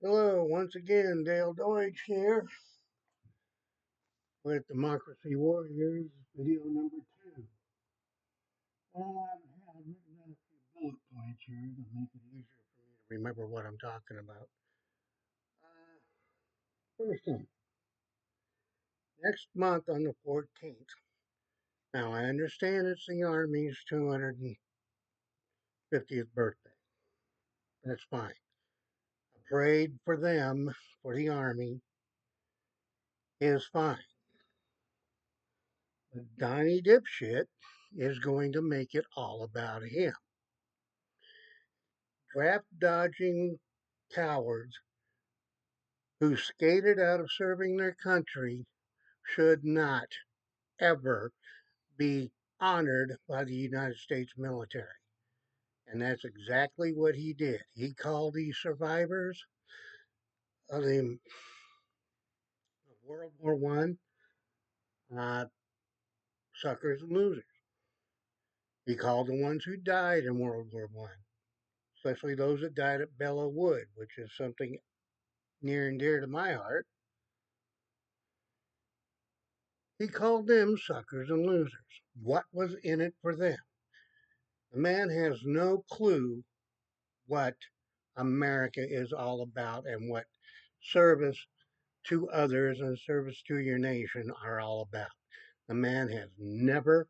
Hello, once again, Dale Deutsch here with Democracy Warriors, video number two. I've written down a few bullet points here to make it easier for me to remember what I'm talking about. First thing, next month on the 14th. Now, I understand it's the Army's 250th birthday. That's fine. A parade for them, for the Army, is fine. But Donnie Dipshit is going to make it all about him. Draft dodging cowards who skated out of serving their country should not ever be honored by the United States military. And that's exactly what he did. He called these survivors of the of World War One suckers and losers. He called the ones who died in World War One, especially those that died at Belleau Wood, which is something near and dear to my heart. He called them suckers and losers. What was in it for them? The man has no clue what America is all about and what service to others and service to your nation are all about. The man has never,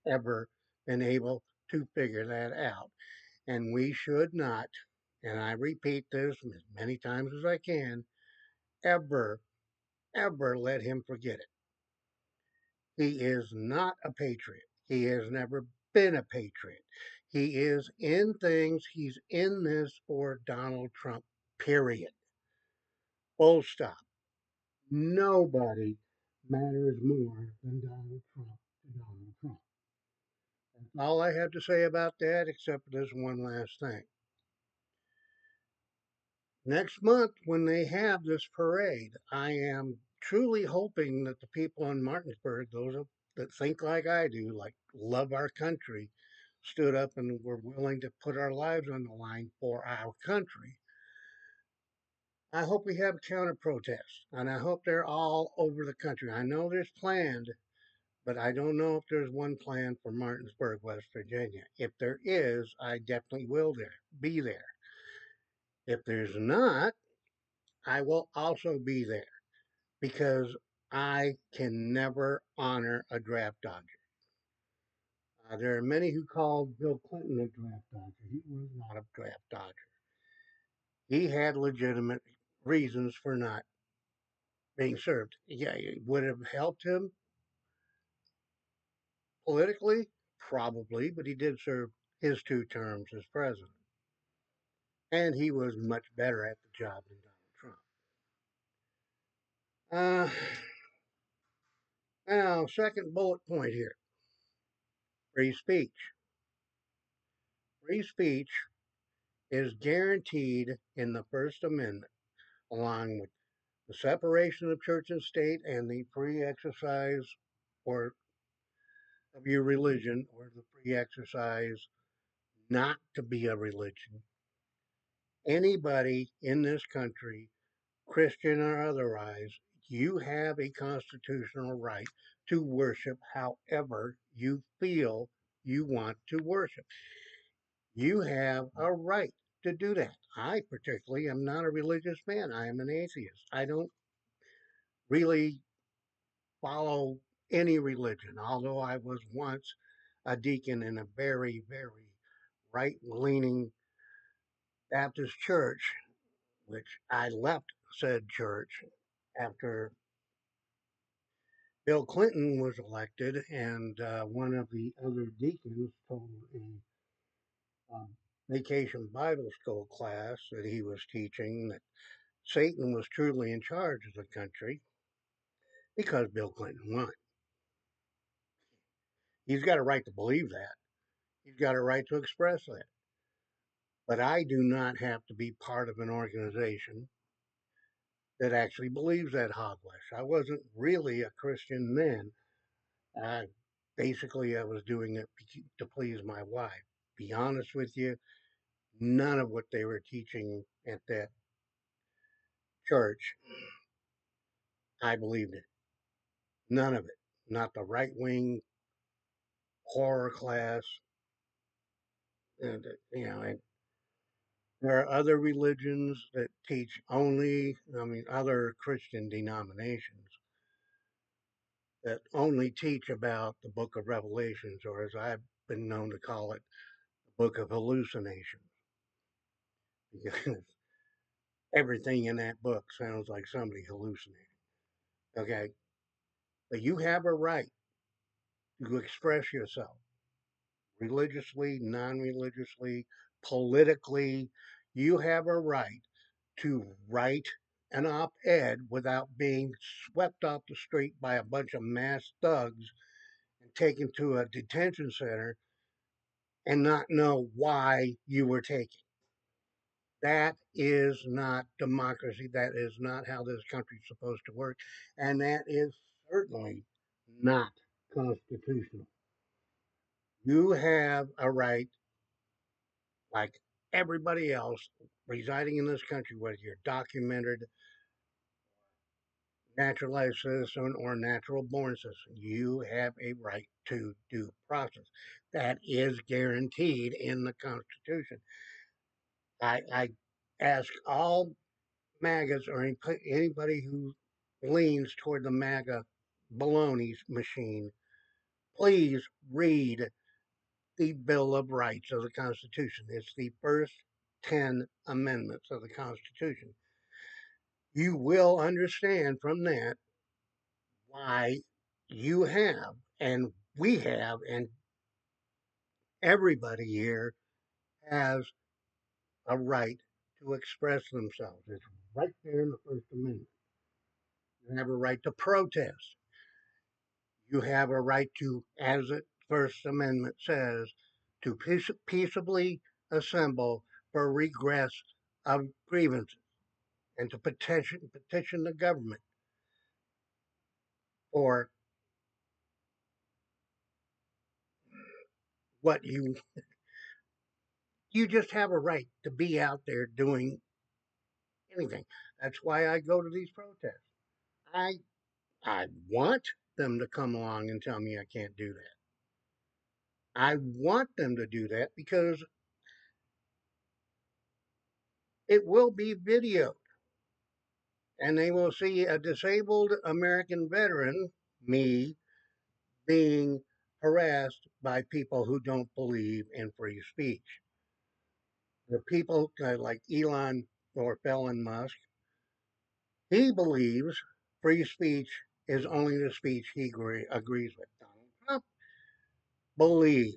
ever been able to figure that out. And we should not, and I repeat this as many times as I can, ever, ever let him forget it. He is not a patriot. He has never been a patriot. He is in things, he's in this for Donald Trump, period. Full stop. Nobody matters more than Donald Trump to Donald Trump. That's all I have to say about that, except for this one last thing. Next month, when they have this parade, I am truly hoping that the people in Martinsburg, that think like I do, like love our country, stood up and were willing to put our lives on the line for our country. I hope we have counter protests, and I hope they're all over the country. I know there's planned, but I don't know if there's one planned for Martinsburg, West Virginia. If there is, I definitely will be there. If there's not, I will also be there because I can never honor a draft dodger. There are many who called Bill Clinton a draft dodger. He was not a draft dodger. He had legitimate reasons for not being served. Yeah, it would have helped him politically, probably, but he did serve his two terms as president. And he was much better at the job than Donald Trump. Uh, Now, second bullet point here, free speech. Free speech is guaranteed in the First Amendment, along with the separation of church and state and the free exercise or of your religion or the free exercise not to be a religion. Anybody in this country, Christian or otherwise, you have a constitutional right to worship however you feel you want to worship. You have a right to do that. I particularly am not a religious man. I am an atheist. I don't really follow any religion, although I was once a deacon in a very, very right leaning Baptist church, which I left said church after Bill Clinton was elected, and one of the other deacons told a um, vacation Bible school class that he was teaching that Satan was truly in charge of the country because Bill Clinton won. He's got a right to believe that. He's got a right to express that. But I do not have to be part of an organization that actually believes that hogwash. I wasn't really a Christian then. I basically I was doing it to please my wife. Be honest with you, none of what they were teaching at that church, I believed it. None of it. Not the right wing horror class. And, and there are other religions that teach only, other Christian denominations that only teach about the book of Revelations, or as I've been known to call it, the book of hallucinations. Because everything in that book sounds like somebody hallucinating. Okay? But you have a right to express yourself religiously, non religiously, politically. You have a right to write an op ed without being swept off the street by a bunch of masked thugs and taken to a detention center and not know why you were taken. That is not democracy. That is not how this country is supposed to work. And that is certainly not constitutional. You have a right, like everybody else residing in this country, whether you're documented, naturalized citizen, or natural born citizen, you have a right to due process. That is guaranteed in the Constitution. I ask all MAGAs or anybody who leans toward the MAGA baloney machine, please read the Bill of Rights of the Constitution. It's the first 10 amendments of the Constitution. You will understand from that why you have, and we have, and everybody here has a right to express themselves. It's right there in the First Amendment. You have a right to protest. You have a right to, as the First Amendment says, to peaceably assemble for redress of grievances and to petition the government for what you just have a right to be out there doing anything. That's why I go to these protests. I I want them to come along and tell me I can't do that. I want them to do that because it will be videoed and they will see a disabled American veteran, me, being harassed by people who don't believe in free speech. The people like Elon or Elon Musk, he believes free speech is only the speech he agrees with. Donald Trump believes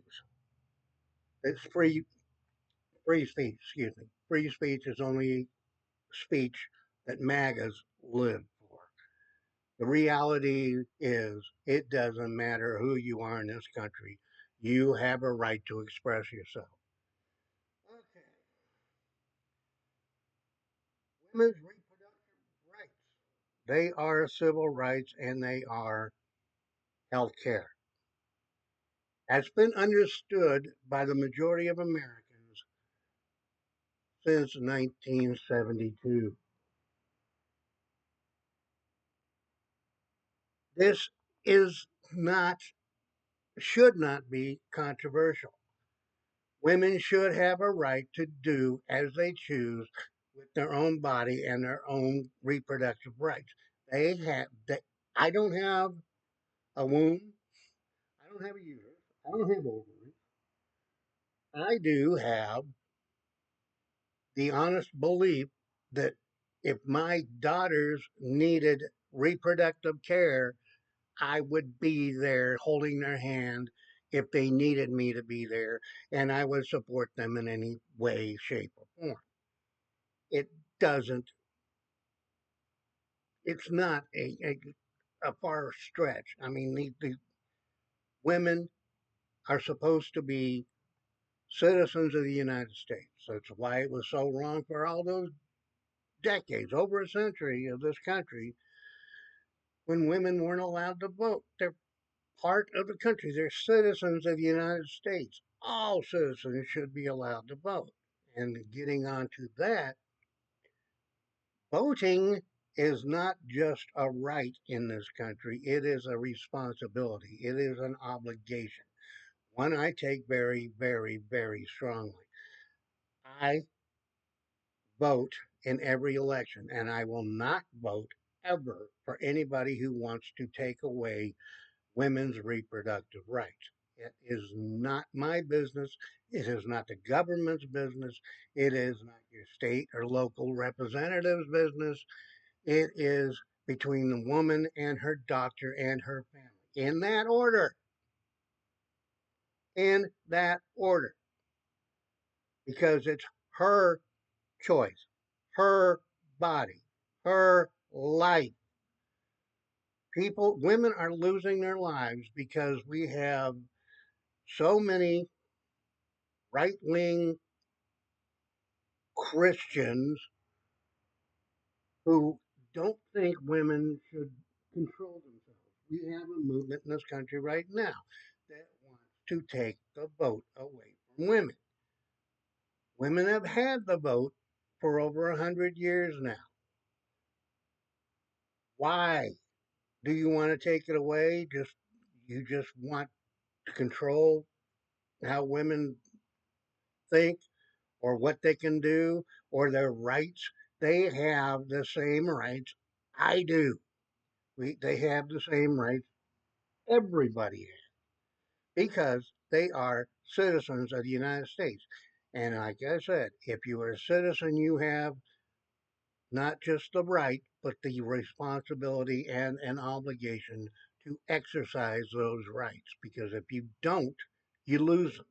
it's free speech. Excuse me, free speech is only speech that MAGAs live for. The reality is, it doesn't matter who you are in this country. You have a right to express yourself. Okay. Women's reproductive rights. They are civil rights and they are health care. Has been understood by the majority of Americans since 1972. This is not, should not be controversial. Women should have a right to do as they choose with their own body and their own reproductive rights. They have. I don't have a womb. I don't have a uterus. I don't have ovaries. I do have the honest belief that if my daughters needed reproductive care, I would be there holding their hand if they needed me to be there, and I would support them in any way, shape, or form. It doesn't, it's not a far stretch. I mean, the women are supposed to be citizens of the United States. That's why it was so wrong for all those decades, over a century of this country, when women weren't allowed to vote. They're part of the country. They're citizens of the United States. All citizens should be allowed to vote. And getting on to that, Voting is not just a right in this country, it is a responsibility, it is an obligation, one I take very, very, very strongly. I vote in every election, and I will not vote ever for anybody who wants to take away women's reproductive rights. It is not my business. It is not the government's business. It is not your state or local representative's business. It is between the woman and her doctor and her family. In that order. In that order. Because it's her choice, her body, her life. Women are losing their lives because we have so many right wing Christians who don't think women should control themselves. We have a movement in this country right now that wants to take the vote away from women. Women have had the vote for over 100 years now. Why do you want to take it away? You just want to control how women think or what they can do or their rights. They have the same rights I do. They have the same rights everybody has because they are citizens of the United States. And like I said, if you are a citizen, you have not just the right, but the responsibility and an obligation to exercise those rights. Because if you don't, you lose them.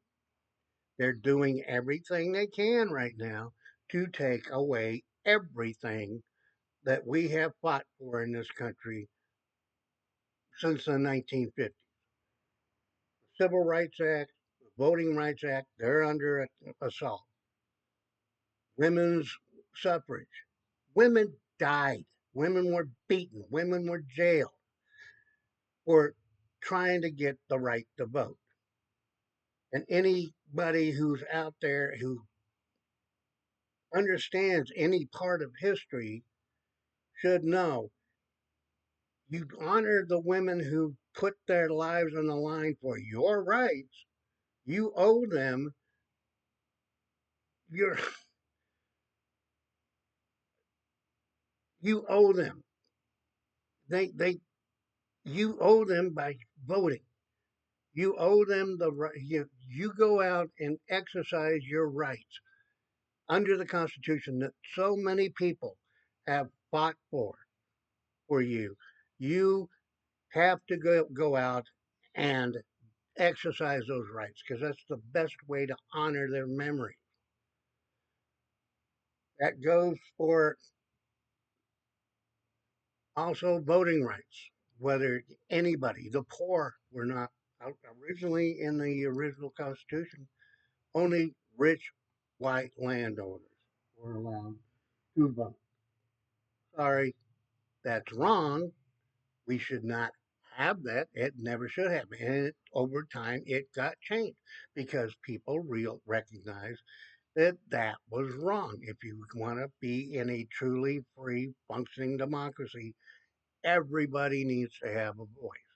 They're doing everything they can right now to take away everything that we have fought for in this country since the 1950s. The Civil Rights Act, the Voting Rights Act, they're under assault. Women's suffrage. Women died. Women were beaten. Women were jailed for trying to get the right to vote. And anybody who's out there who understands any part of history should know you honor the women who put their lives on the line for your rights. You owe them your you owe them. They you owe them by voting. You owe them the right. You go out and exercise your rights under the Constitution that so many people have fought for you. You have to go out and exercise those rights because that's the best way to honor their memory. That goes for also voting rights, whether anybody, the poor were not originally in the original Constitution, only rich white landowners were allowed to vote. Sorry, that's wrong. We should not have that. It never should have. And over time, it got changed because people recognized that that was wrong. If you want to be in a truly free, functioning democracy, everybody needs to have a voice,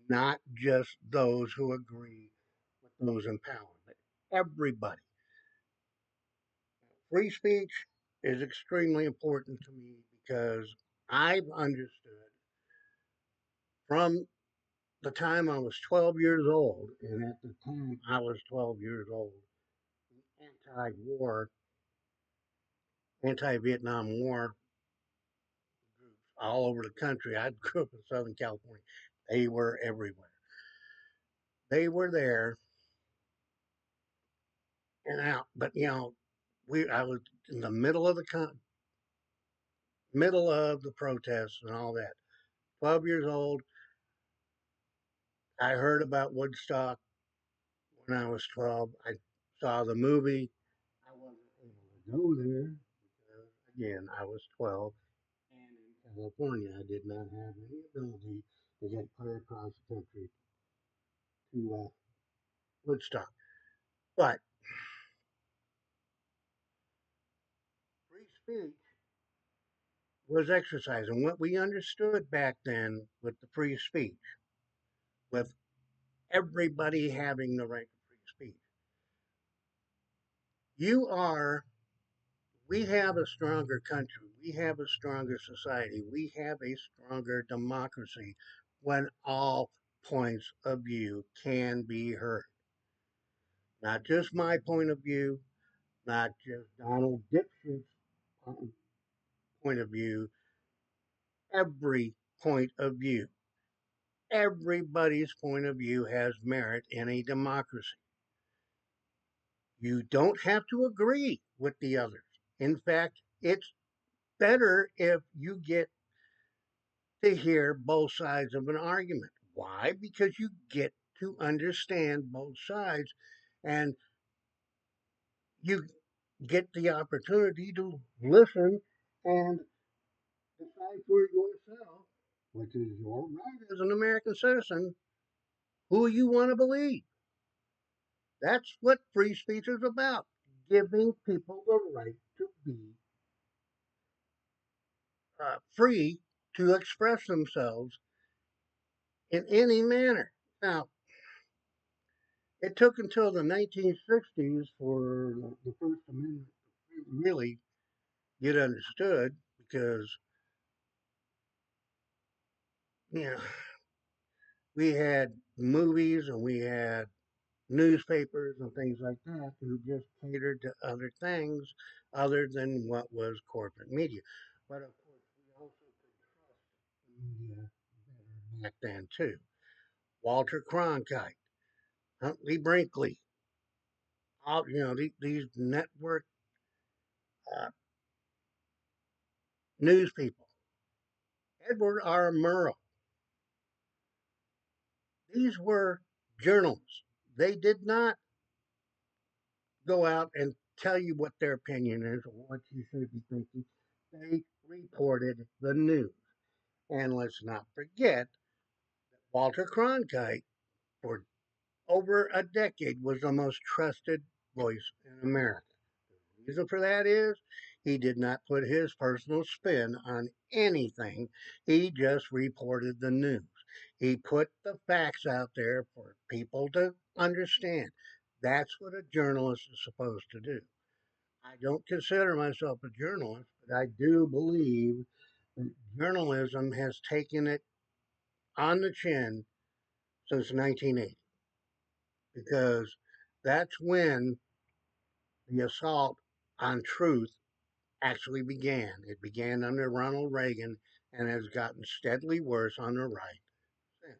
not just those who agree with those in power, but everybody. Free speech is extremely important to me because I've understood from the time I was 12 years old, and at the time I was 12 years old, anti war, anti Vietnam War groups all over the country. I grew up in Southern California. They were everywhere. They were there and out, but I was in the middle of the protests and all that. 12 years old, I heard about Woodstock when I was 12. I saw the movie. I wasn't able to go there because, again, I was 12. And in California, I did not have any ability to get clear across the country to Woodstock. But free speech was exercised. And what we understood back then with the free speech, with everybody having the right to free speech, you are, we have a stronger country, we have a stronger society, we have a stronger democracy when all points of view can be heard. Not just my point of view, not just Donald Dipshit's point of view, every point of view. Everybody's point of view has merit in a democracy. You don't have to agree with the others. In fact, it's better if you get to hear both sides of an argument. Why? Because you get to understand both sides and you get the opportunity to listen and decide for yourself, which is your right as an American citizen, who you want to believe. That's what free speech is about, giving people the right to be free to express themselves in any manner. Now, it took until the 1960s for the First Amendment to really get understood because, you know, we had movies and we had newspapers and things like that who just catered to other things other than what was corporate media. But of course, we also could trust the media better back then too. Walter Cronkite, Huntley Brinkley, all these network uh, news people, Edward R. Murrow. These were journalists. They did not go out and tell you what their opinion is or what you should be thinking. They reported the news. And let's not forget Walter Cronkite, for over a decade, was the most trusted voice in America. The reason for that is he did not put his personal spin on anything, he just reported the news. He put the facts out there for people to understand. That's what a journalist is supposed to do. I don't consider myself a journalist, but I do believe that journalism has taken it on the chin since 1980 because that's when the assault on truth actually began. It began under Ronald Reagan and has gotten steadily worse on the right since.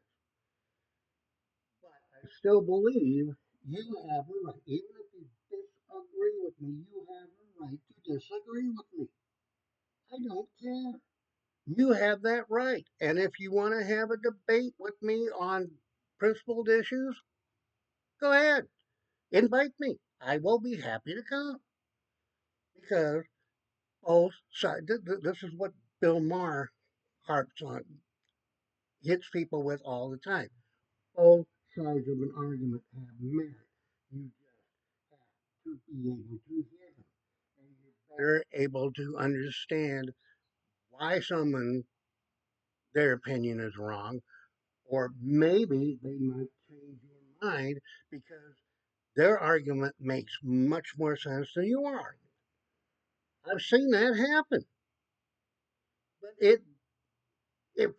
But I still believe you have a right, even if you disagree with me, you have a right to disagree with me. I don't care. You have that right. And if you want to have a debate with me on principled issues, go ahead. Invite me. I will be happy to come because both sides, this is what Bill Maher harps on, hits people with all the time. Both sides of an argument have merit. You just have to be able to hear them. And you're better able to understand why someone, their opinion is wrong, or maybe they might change your mind because their argument makes much more sense than your argument. I've seen that happen. But if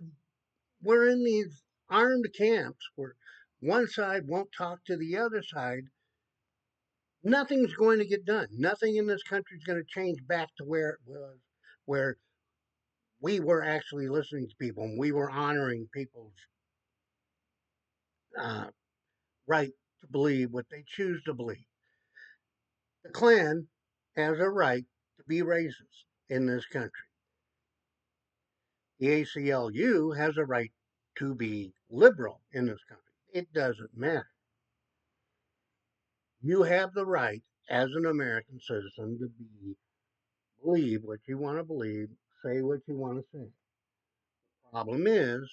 we're in these armed camps where one side won't talk to the other side, nothing's going to get done. Nothing in this country is going to change back to where it was, where we were actually listening to people and we were honoring people's uh, right to believe what they choose to believe. The Klan has a right to be racist in this country. The ACLU has a right to be liberal in this country. It doesn't matter. You have the right as an American citizen to believe what you want to believe, say what you want to say. Problem is,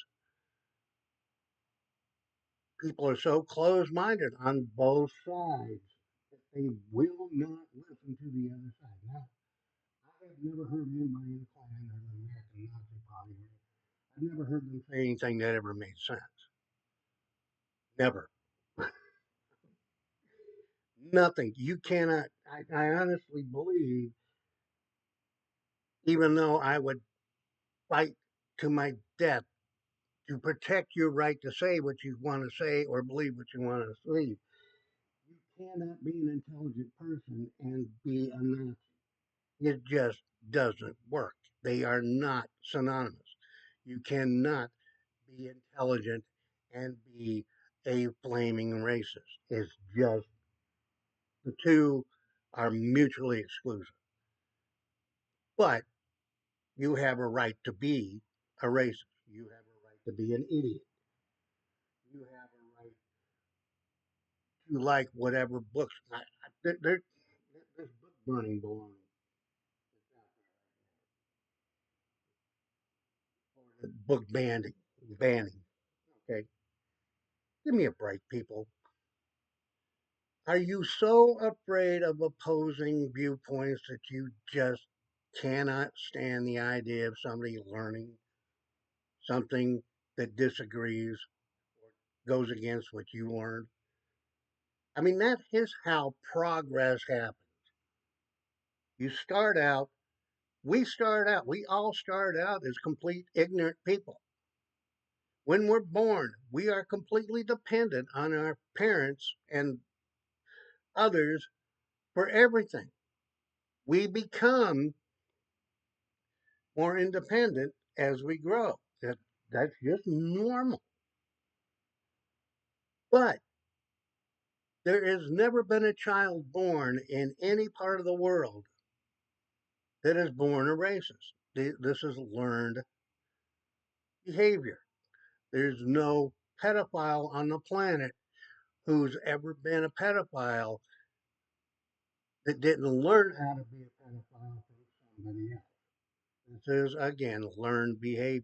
people are so closed-minded on both sides that they will not listen to the other side. Now, I have never heard anybody in the Klan or the American Nazi Party. I've never heard them say anything that ever made sense. Never. Nothing. You cannot. I honestly believe, even though I would fight to my death to protect your right to say what you want to say or believe what you want to believe, you cannot be an intelligent person and be a Nazi. It just doesn't work. They are not synonymous. You cannot be intelligent and be a flaming racist. It's just the two are mutually exclusive. But you have a right to be a racist. You have a right to be an idiot. You have a right to like whatever books. There's book burning baloney or the book banning. Okay, give me a break, people. Are you so afraid of opposing viewpoints that you just cannot stand the idea of somebody learning something that disagrees or goes against what you learned? I mean, that is how progress happens. You start out, we all start out as complete ignorant people. When we're born, we are completely dependent on our parents and others for everything. We become more independent as we grow. That's just normal. But there has never been a child born in any part of the world that is born a racist. This is learned behavior. There's no pedophile on the planet who's ever been a pedophile that didn't learn how to be a pedophile from somebody else. This is, again, learned behavior.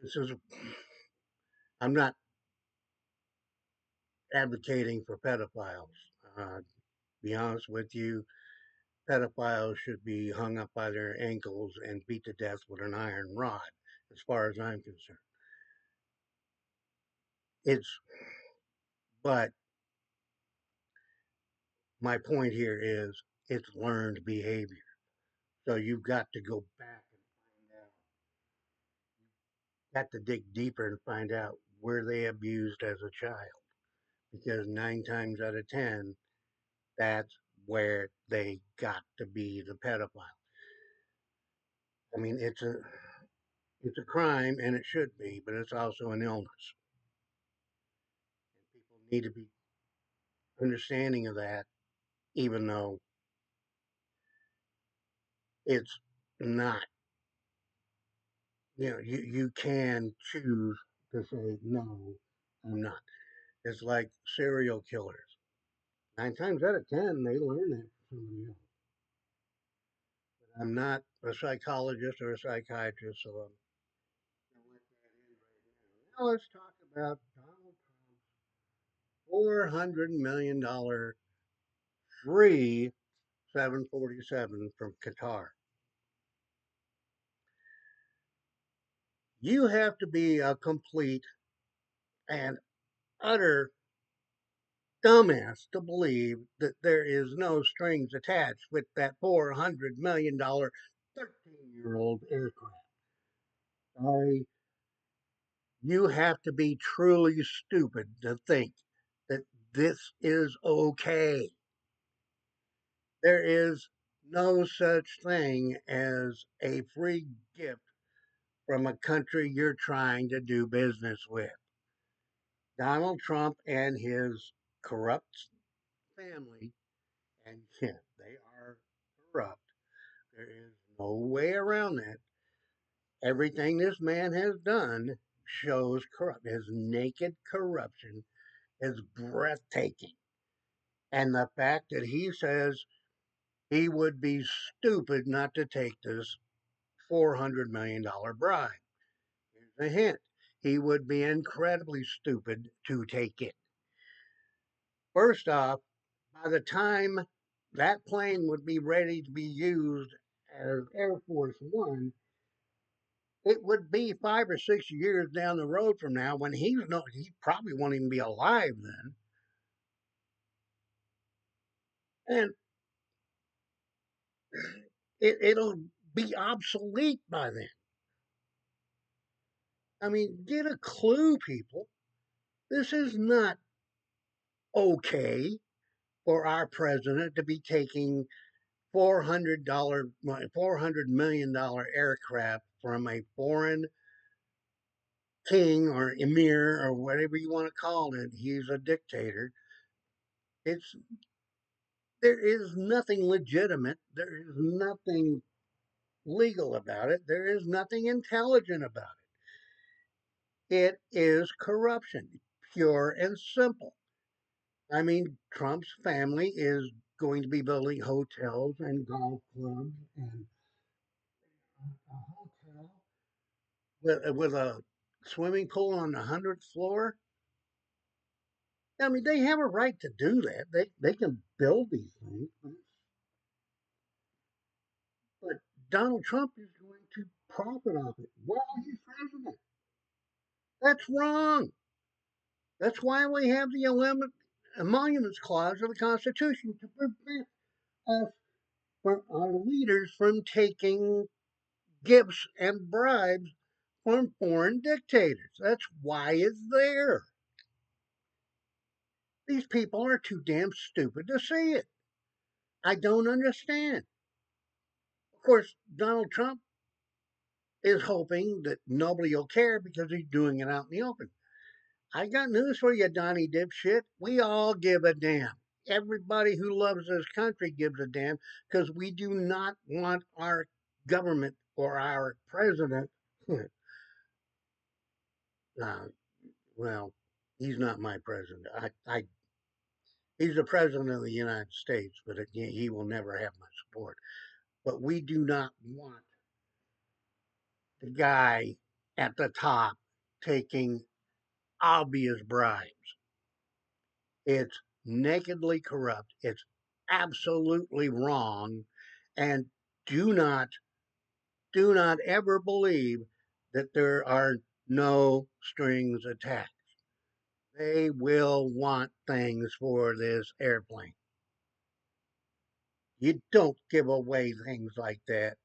This is, I'm not advocating for pedophiles. To be honest with you, pedophiles should be hung up by their ankles and beat to death with an iron rod, as far as I'm concerned. It's, but my point here is it's learned behavior. So you've got to go back and find out, got to dig deeper and find out where they abused as a child. Because 9 times out of 10, that's where they got to be the pedophile. I mean, it's a crime and it should be, but it's also an illness. And people need to be understanding of that, even though it's not. You can choose to say no, I'm not. It's like serial killers. 9 times out of 10, they learn that from somebody else. But I'm not a psychologist or a psychiatrist, so I'm going to let that in right now. Now let's talk about Donald Trump's $400 million free 747 from Qatar. You have to be a complete and utter dumbass to believe that there is no strings attached with that $400 million 13-year-old aircraft. Sorry, you have to be truly stupid to think that this is okay. There is no such thing as a free gift from a country you're trying to do business with. Donald Trump and his corrupt family, and yeah, they are corrupt. There is no way around that. Everything this man has done shows corrupt. His naked corruption is breathtaking. And the fact that he says he would be stupid not to take this $400 million bribe. Here's a hint. He would be incredibly stupid to take it. First off, by the time that plane would be ready to be used as Air Force One, it would be 5 or 6 years down the road from now when he probably won't even be alive then, and it'll be obsolete by then. I mean, get a clue, people. This is not okay for our president to be taking $400 million aircraft from a foreign king or emir or whatever you want to call it. He's a dictator. It's there is nothing legitimate. There is nothing legal about it. There is nothing intelligent about it. It is corruption, pure and simple. I mean, Trump's family is going to be building hotels and golf clubs and a hotel with a swimming pool on the 100th floor. I mean, they have a right to do that. They can build these things, but Donald Trump is going to profit off it while he's president. That's wrong. That's why we have the emoluments clause of the Constitution to prevent us, from our leaders, from taking gifts and bribes from foreign dictators. That's why it's there. These people are too damn stupid to see it. I don't understand. Of course, Donald Trump is hoping that nobody will care because he's doing it out in the open. I got news for you, Donnie dipshit. We all give a damn. Everybody who loves this country gives a damn because we do not want our government or our president. uh, well, he's not my president. He's the president of the United States, but again, he will never have my support. But we do not want the guy at the top taking obvious bribes. It's nakedly corrupt. It's absolutely wrong. And do not, do not ever believe that there are no strings attached. They will want things for this airplane. You don't give away things like that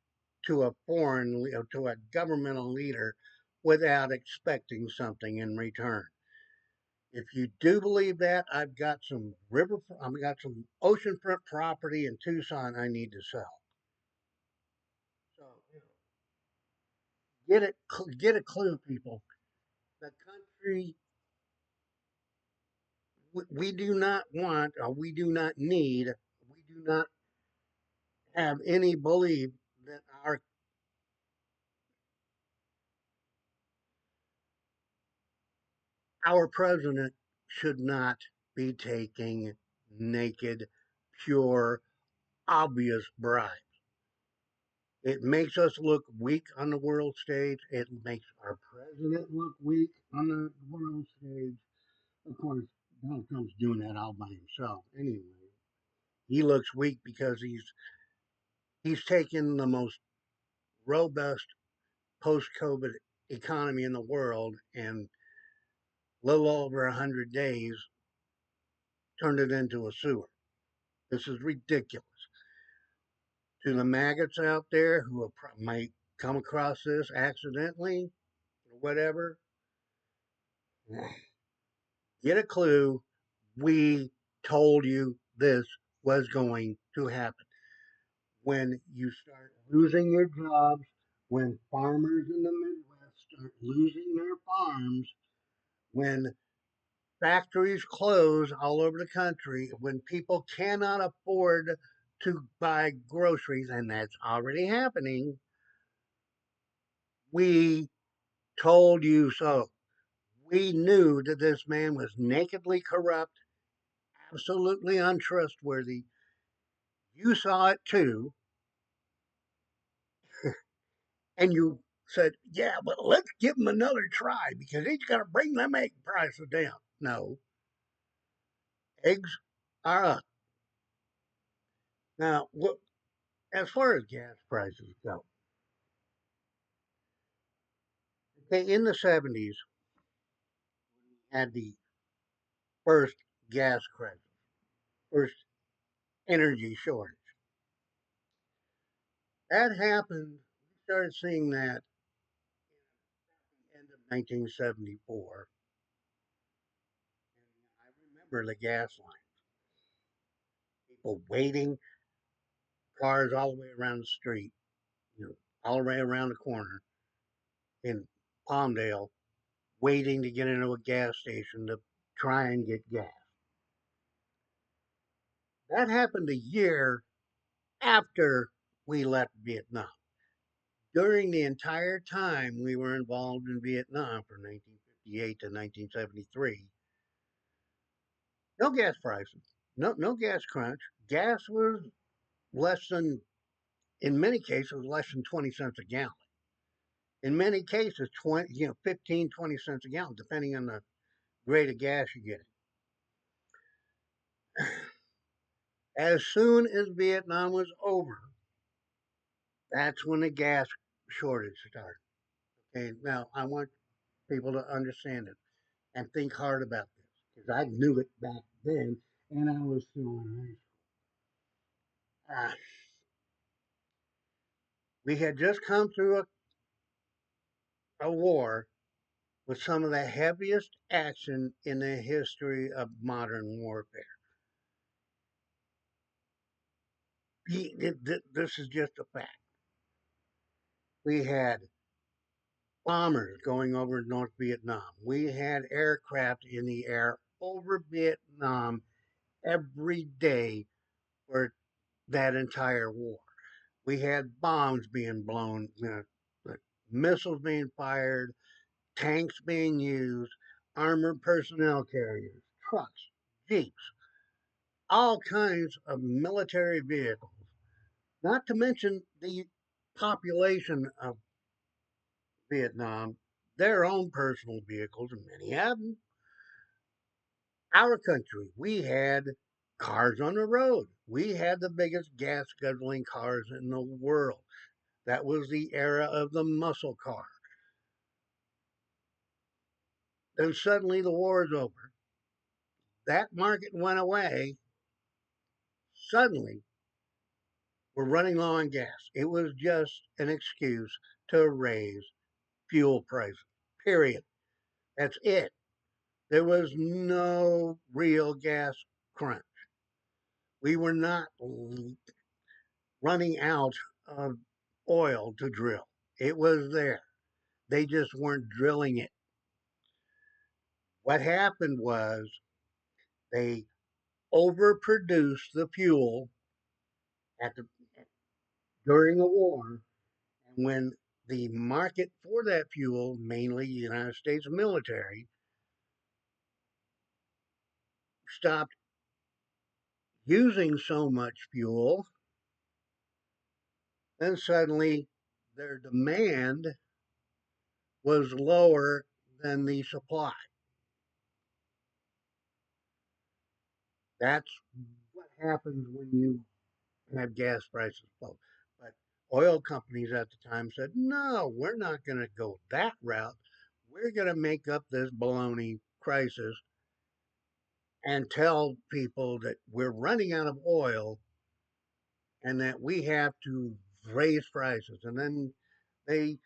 to a to a governmental leader without expecting something in return. If you do believe that, I've got some oceanfront property in Tucson I need to sell. So get a clue, people. The country we do not want, or we do not need, we do not have any belief that our president should not be taking naked, pure, obvious bribes. It makes us look weak on the world stage. It makes our president look weak on the world stage. Of course, Donald Trump's doing that all by himself anyway. He looks weak because he's taken the most robust post-COVID economy in the world and a little over 100 days turned it into a sewer. This is ridiculous. To the maggots out there who might come across this accidentally or whatever, get a clue. We told you this was going to happen. When you start losing your jobs, when farmers in the Midwest start losing their farms, when factories close all over the country, when people cannot afford to buy groceries, and that's already happening, we told you so. We knew that this man was nakedly corrupt, absolutely untrustworthy. You saw it too, and you said, "Yeah, but let's give him another try because he's going to bring them egg prices down." No, eggs are up. Now, as far as gas prices go, okay, in the 70s, had the first gas crisis, first energy shortage. That happened, we started seeing that end of 1974. And I remember the gas line, people waiting, cars all the way around the street, you know, all the way around the corner in Palmdale, waiting to get into a gas station to try and get gas. That happened a year after we left Vietnam. During the entire time we were involved in Vietnam from 1958 to 1973, no gas prices, no gas crunch. Gas was less than, in many cases, less than 20 cents a gallon. In many cases, 15, 20 cents a gallon, depending on the grade of gas you get. As soon as Vietnam was over, that's when the gas shortage started. Okay, now I want people to understand it and think hard about this because I knew it back then, and I was still in high school. We had just come through a war with some of the heaviest action in the history of modern warfare. This is just a fact. We had bombers going over North Vietnam. We had aircraft in the air over Vietnam every day for that entire war. We had bombs being blown, missiles being fired, tanks being used, armored personnel carriers, trucks, jeeps, all kinds of military vehicles. Not to mention the population of Vietnam, their own personal vehicles, and many of them. Our country, we had cars on the road. We had the biggest gas guzzling cars in the world. That was the era of the muscle car. Then suddenly the war is over. That market went away. Suddenly, we're running low on gas. It was just an excuse to raise fuel prices. Period. That's it. There was no real gas crunch. We were not running out of oil to drill. It was there. They just weren't drilling it. What happened was they overproduced the fuel at the during the war, and when the market for that fuel, mainly the United States military, stopped using so much fuel, then suddenly their demand was lower than the supply. That's what happens when you have gas prices low. But oil companies at the time said, no, we're not going to go that route. We're going to make up this baloney crisis and tell people that we're running out of oil and that we have to raise prices. And then they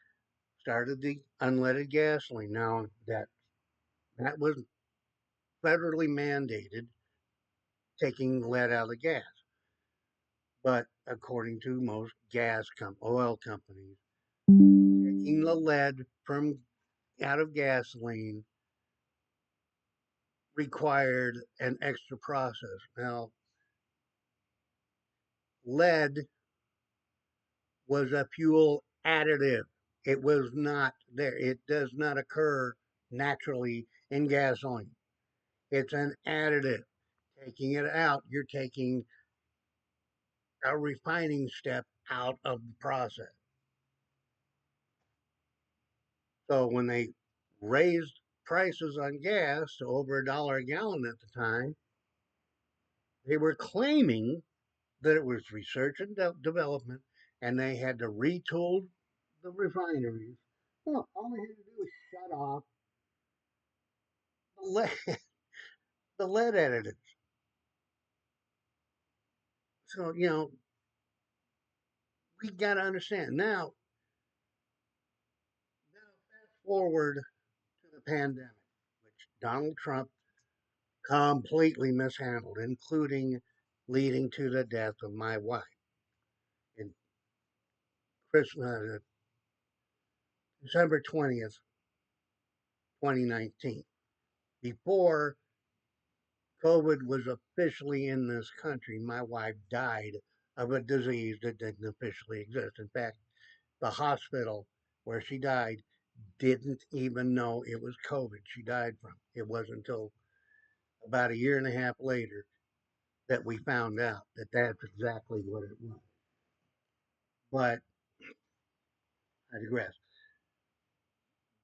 started the unleaded gasoline. Now that was federally mandated, taking lead out of the gas. But according to most oil companies, taking the lead from out of gasoline required an extra process. Now, lead was a fuel additive. It was not there. It does not occur naturally in gasoline. It's an additive. Taking it out, you're taking a refining step out of the process. So when they raised prices on gas to over $1 a gallon at the time, they were claiming that it was research and development, and they had to retool the refineries. No, all they had to do was shut off the lead, the lead additives. So we got to understand now. Fast forward to the pandemic, which Donald Trump completely mishandled, including leading to the death of my wife in Christmas, December 20th, 2019. Before COVID was officially in this country, my wife died of a disease that didn't officially exist. In fact, the hospital where she died didn't even know it was COVID she died from. It wasn't until about a year and a half later that we found out that that's exactly what it was. But I digress.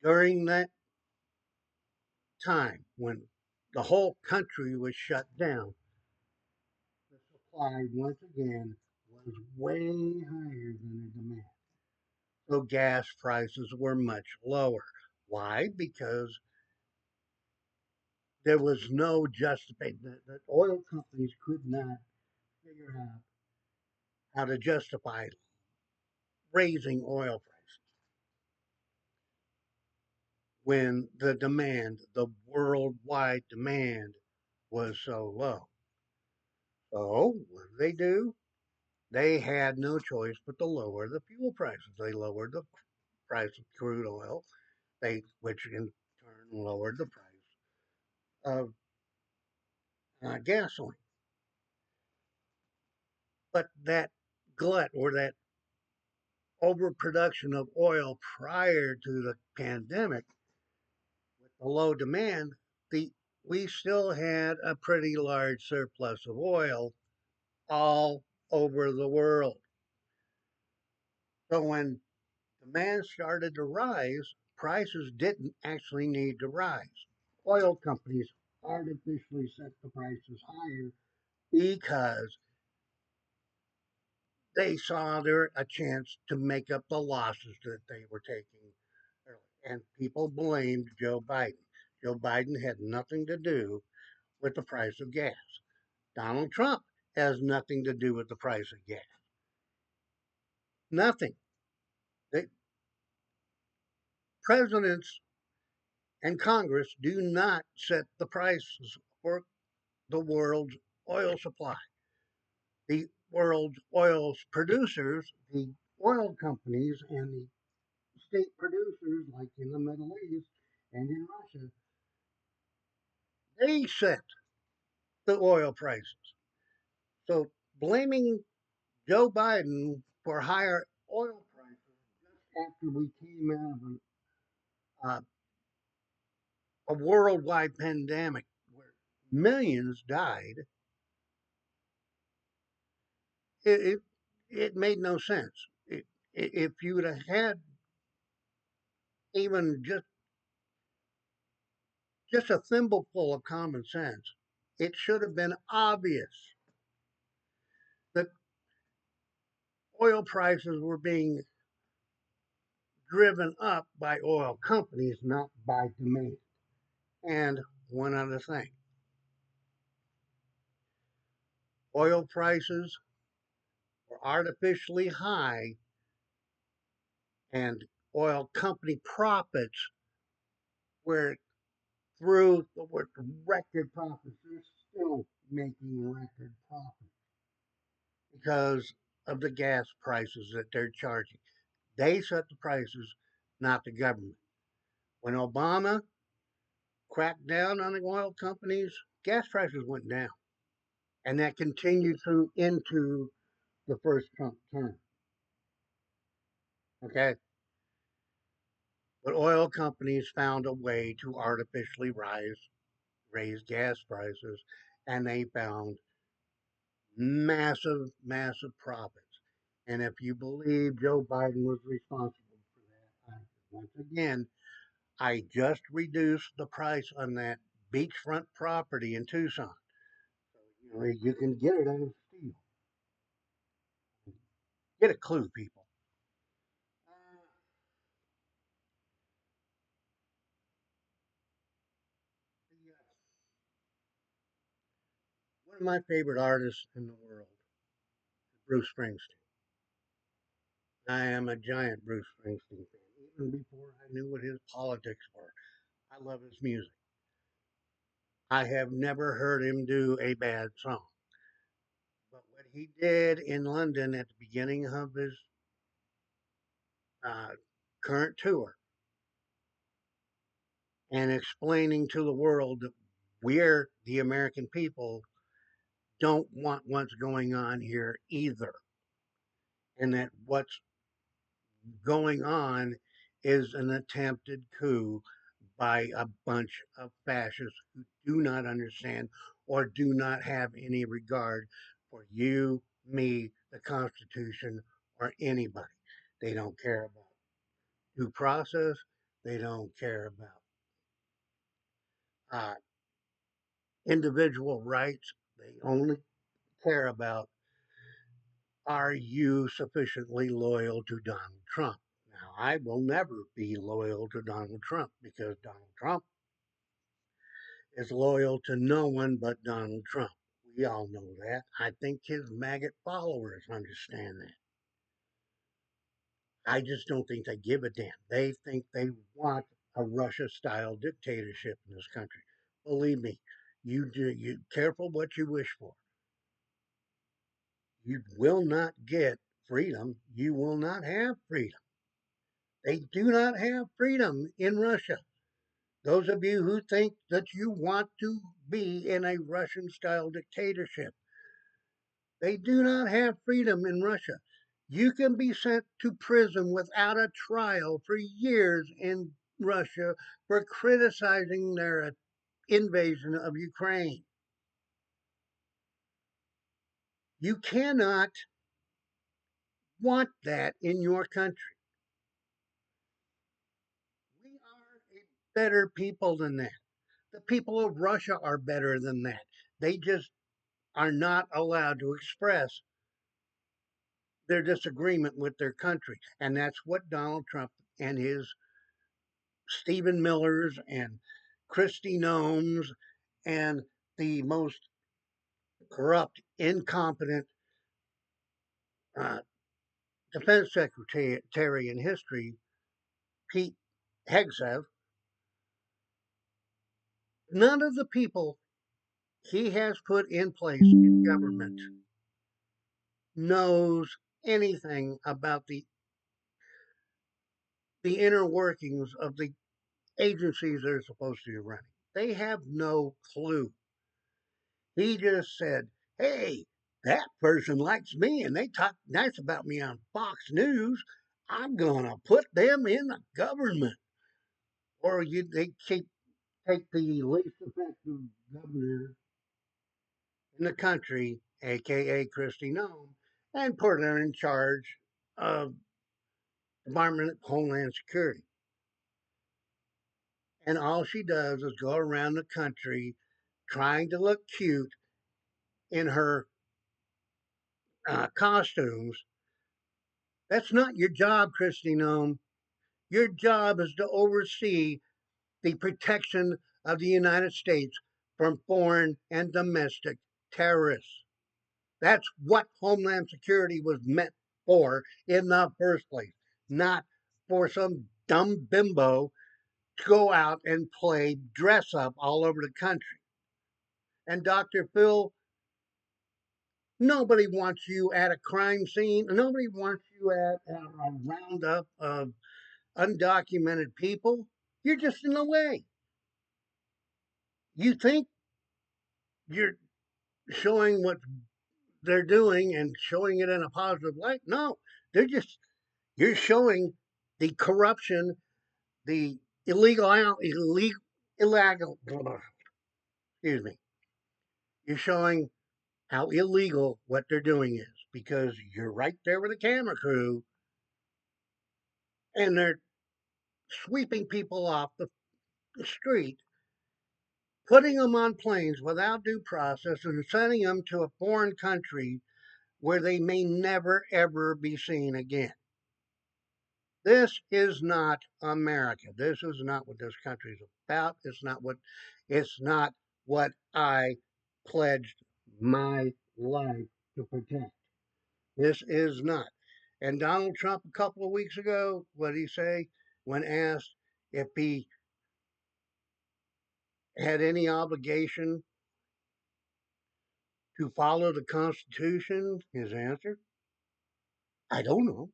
During that time when the whole country was shut down, the supply once again was way higher than the demand. So gas prices were much lower. Why? Because there was no justification. The oil companies could not figure out how to justify raising oil prices when the worldwide demand, was so low. So what did they do? They had no choice but to lower the fuel prices. They lowered the price of crude oil, which in turn lowered the price of gasoline. But that glut or that overproduction of oil prior to the pandemic, with the low demand, the we still had a pretty large surplus of oil all over the world. So when demand started to rise, prices didn't actually need to rise. Oil companies artificially set the prices higher because they saw there a chance to make up the losses that they were taking early. And people blamed Joe Biden. Joe Biden had nothing to do with the price of gas. Donald Trump has nothing to do with the price of gas. Nothing. The presidents and Congress do not set the prices for the world's oil supply. The world's oil producers, the oil companies, and the state producers, like in the Middle East and in Russia, they set the oil prices. So blaming Joe Biden for higher oil prices just after we came out of uh, a worldwide pandemic where millions died, it, it, it made no sense. If you would have had even just a thimbleful of common sense, it should have been obvious that oil prices were being driven up by oil companies, not by demand. And one other thing, oil prices were artificially high, and oil company profits were through the record profits. They're still making record profits because of the gas prices that they're charging. They set the prices, not the government. When Obama cracked down on the oil companies, gas prices went down. And that continued through into the first Trump term. Okay. But oil companies found a way to artificially raise gas prices, and they found massive, massive profits. And if you believe Joe Biden was responsible for that, once again, I just reduced the price on that beachfront property in Tucson. So, you can get it out of steel. Get a clue, people. One of my favorite artists in the world is Bruce Springsteen. I am a giant Bruce Springsteen fan, even before I knew what his politics were. I love his music. I have never heard him do a bad song. But what he did in London at the beginning of his uh, current tour and explaining to the world that we're the American people don't want what's going on here either, and that what's going on is an attempted coup by a bunch of fascists who do not understand or do not have any regard for you, me, the Constitution, or anybody. They don't care about due process. They don't care about uh, individual rights. They only care about, are you sufficiently loyal to Donald Trump? Now, I will never be loyal to Donald Trump because Donald Trump is loyal to no one but Donald Trump. We all know that. I think his maggot followers understand that. I just don't think they give a damn. They think they want a Russia style dictatorship in this country. Believe me, you careful what you wish for. You will not get freedom. You will not have freedom. They do not have freedom in Russia. Those of you who think that you want to be in a Russian style dictatorship, they do not have freedom in Russia. You can be sent to prison without a trial for years in Russia for criticizing their invasion of Ukraine. You cannot want that in your country. We are a better people than that. The people of Russia are better than that. They just are not allowed to express their disagreement with their country. And that's what Donald Trump and his Stephen Millers and Christy Gnomes and the most corrupt, incompetent uh, defense secretary in history, Pete Hegseth, none of the people he has put in place in government knows anything about the inner workings of the agencies they're supposed to be running. They have no clue. He just said, "Hey, that person likes me and they talk nice about me on Fox News. I'm going to put them in the government." Or they take the least effective governor in the country, aka Christy Nome, and put her in charge of Department of Homeland Security. And all she does is go around the country trying to look cute in her costumes. That's not your job, Christy Nome. Your job is to oversee the protection of the United States from foreign and domestic terrorists. That's what Homeland Security was meant for in the first place, not for some dumb bimbo to go out and play dress up all over the country. And Dr. Phil, nobody wants you at a crime scene. Nobody wants you at a roundup of undocumented people. You're just in the way. You think you're showing what they're doing and showing it in a positive light. No, they're just, you're showing the corruption, the illegal, excuse me. You're showing how illegal what they're doing is because you're right there with a camera crew and they're sweeping people off the street, putting them on planes without due process and sending them to a foreign country where they may never ever be seen again. This is not America. This is not what this country is about. It's not what I pledged my life to protect. This is not. And Donald Trump a couple of weeks ago, what did he say when asked if he had any obligation to follow the Constitution? His answer, I don't know.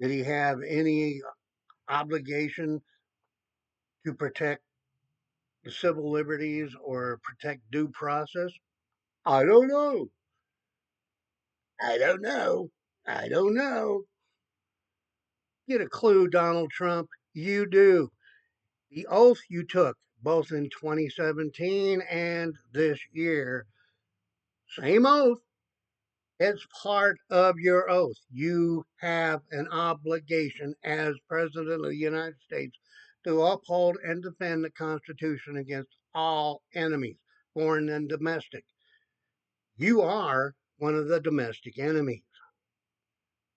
Did he have any obligation to protect the civil liberties or protect due process? I don't know. I don't know. I don't know. Get a clue, Donald Trump. You do. The oath you took, both in 2017 and this year, same oath. It's part of your oath. You have an obligation as President of the United States to uphold and defend the Constitution against all enemies, foreign and domestic. You are one of the domestic enemies,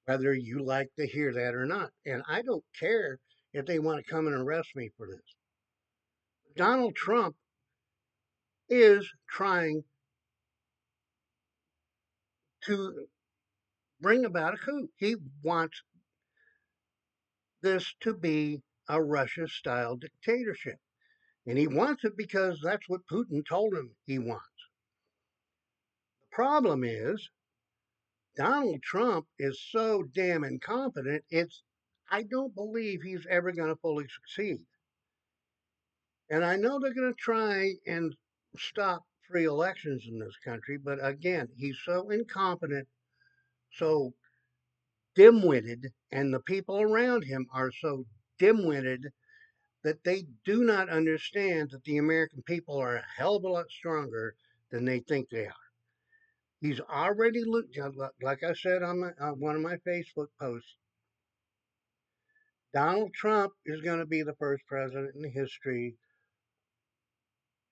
whether you like to hear that or not. And I don't care if they want to come and arrest me for this. Donald Trump is trying to bring about a coup. He wants this to be a Russia style dictatorship. And he wants it because that's what Putin told him he wants. The problem is Donald Trump is so damn incompetent, I don't believe he's ever going to fully succeed. And I know they're going to try and stop free elections in this country, but again, he's so incompetent, so dim witted, and the people around him are so dim witted that they do not understand that the American people are a hell of a lot stronger than they think they are. He's already looked, like I said on one of my Facebook posts, Donald Trump is going to be the first president in history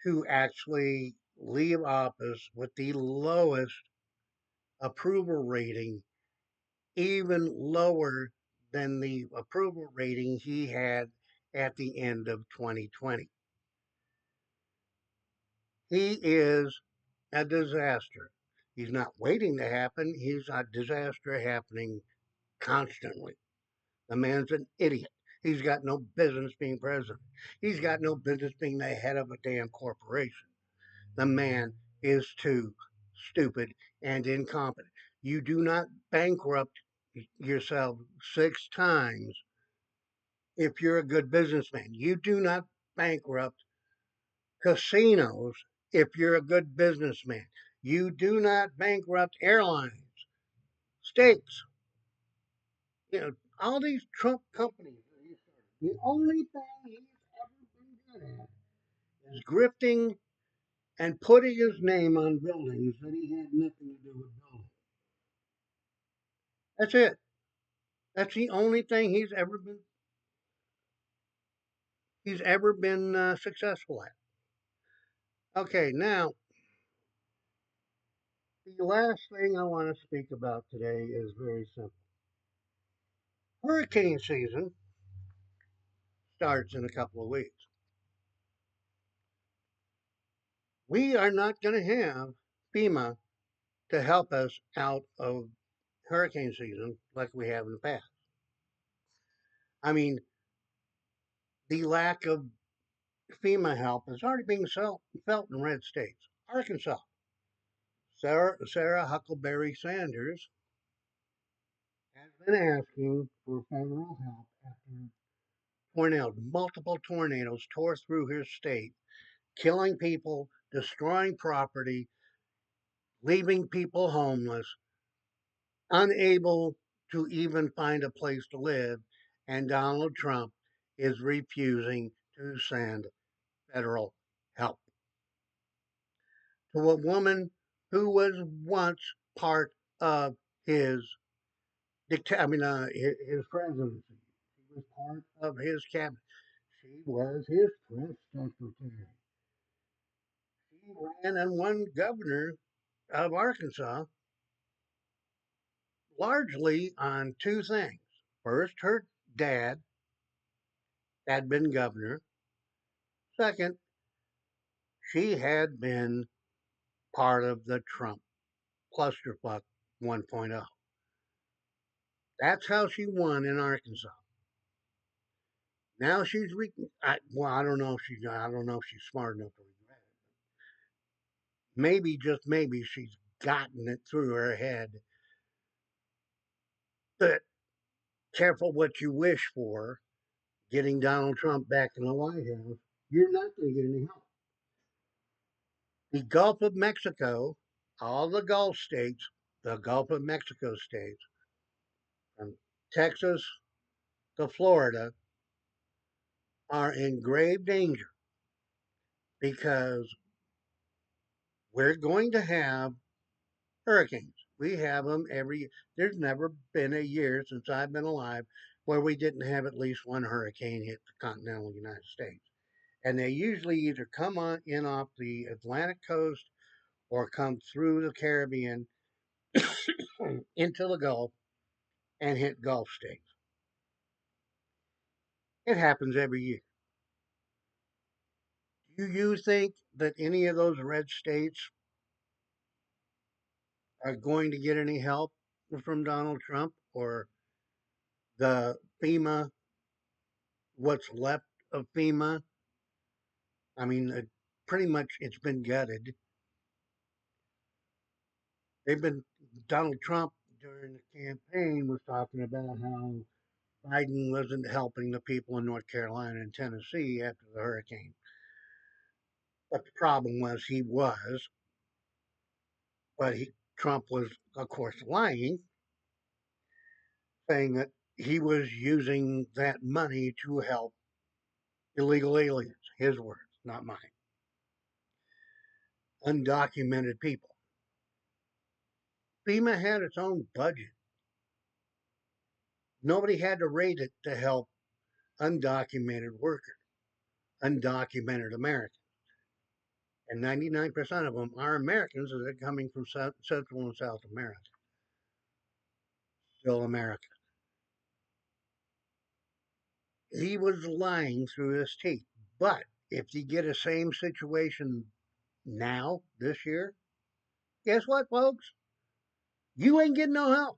to actually leave office with the lowest approval rating, even lower than the approval rating he had at the end of 2020. He is a disaster. He's not waiting to happen, he's a disaster happening constantly. The man's an idiot. He's got no business being president. He's got no business being the head of a damn corporation. The man is too stupid and incompetent. You do not bankrupt yourself 6 times if you're a good businessman. You do not bankrupt casinos if you're a good businessman. You do not bankrupt airlines, states, you know, all these Trump companies that he started. The only thing he's ever been good at is grifting and putting his name on buildings that he had nothing to do with building. That's it. That's the only thing he's ever been successful at. Okay, now the last thing I want to speak about today is very simple. Hurricane season starts in a couple of weeks. We are not going to have FEMA to help us out of hurricane season like we have in the past. I mean, the lack of FEMA help is already being felt in red states. Arkansas, Sarah Huckleberry Sanders has been asking for federal help after multiple tornadoes tore through her state, killing people, destroying property, leaving people homeless, unable to even find a place to live, and Donald Trump is refusing to send federal help to a woman who was once part of his his presidency. She was part of his cabinet. She was his press secretary. She ran and won governor of Arkansas largely on two things. First, her dad had been governor. Second, she had been part of the Trump clusterfuck 1.0. That's how she won in Arkansas. Now she's I don't know if she's smart enough to regret it. Maybe just maybe she's gotten it through her head that careful what you wish for. Getting Donald Trump back in the White House, you're not going to get any help. The Gulf of Mexico, all the Gulf states, the Gulf of Mexico states, from Texas to Florida, are in grave danger because we're going to have hurricanes. We have them every year. There's never been a year since I've been alive where we didn't have at least one hurricane hit the continental United States. And they usually either come on in off the Atlantic coast or come through the Caribbean into the Gulf and hit Gulf states. It happens every year. Do you think that any of those red states are going to get any help from Donald Trump or the FEMA, what's left of FEMA? I mean, pretty much it's been gutted. They've been, Donald Trump during the campaign was talking about how Biden wasn't helping the people in North Carolina and Tennessee after the hurricane. But the problem was he was, but Trump was, of course, lying, saying that he was using that money to help illegal aliens. His words, not mine. Undocumented people. FEMA had its own budget. Nobody had to raise it to help undocumented workers, undocumented Americans. And 99% of them are Americans that are coming from Central and South America. Still America. He was lying through his teeth. But if you get a same situation now, this year, guess what, folks? You ain't getting no help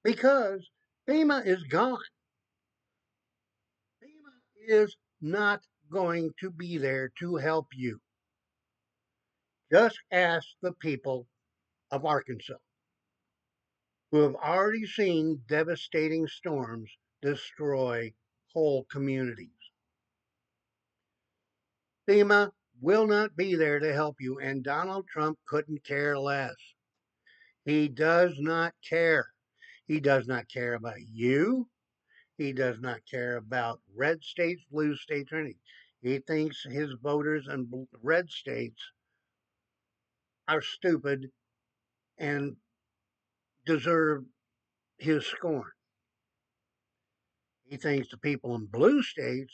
because FEMA is gone. FEMA is not going to be there to help you. Just ask the people of Arkansas who have already seen devastating storms destroy whole communities. FEMA will not be there to help you, and Donald Trump couldn't care less. He does not care. He does not care about you. He does not care about red states, blue states, or anything. He thinks his voters in red states are stupid and deserve his scorn. He thinks the people in blue states,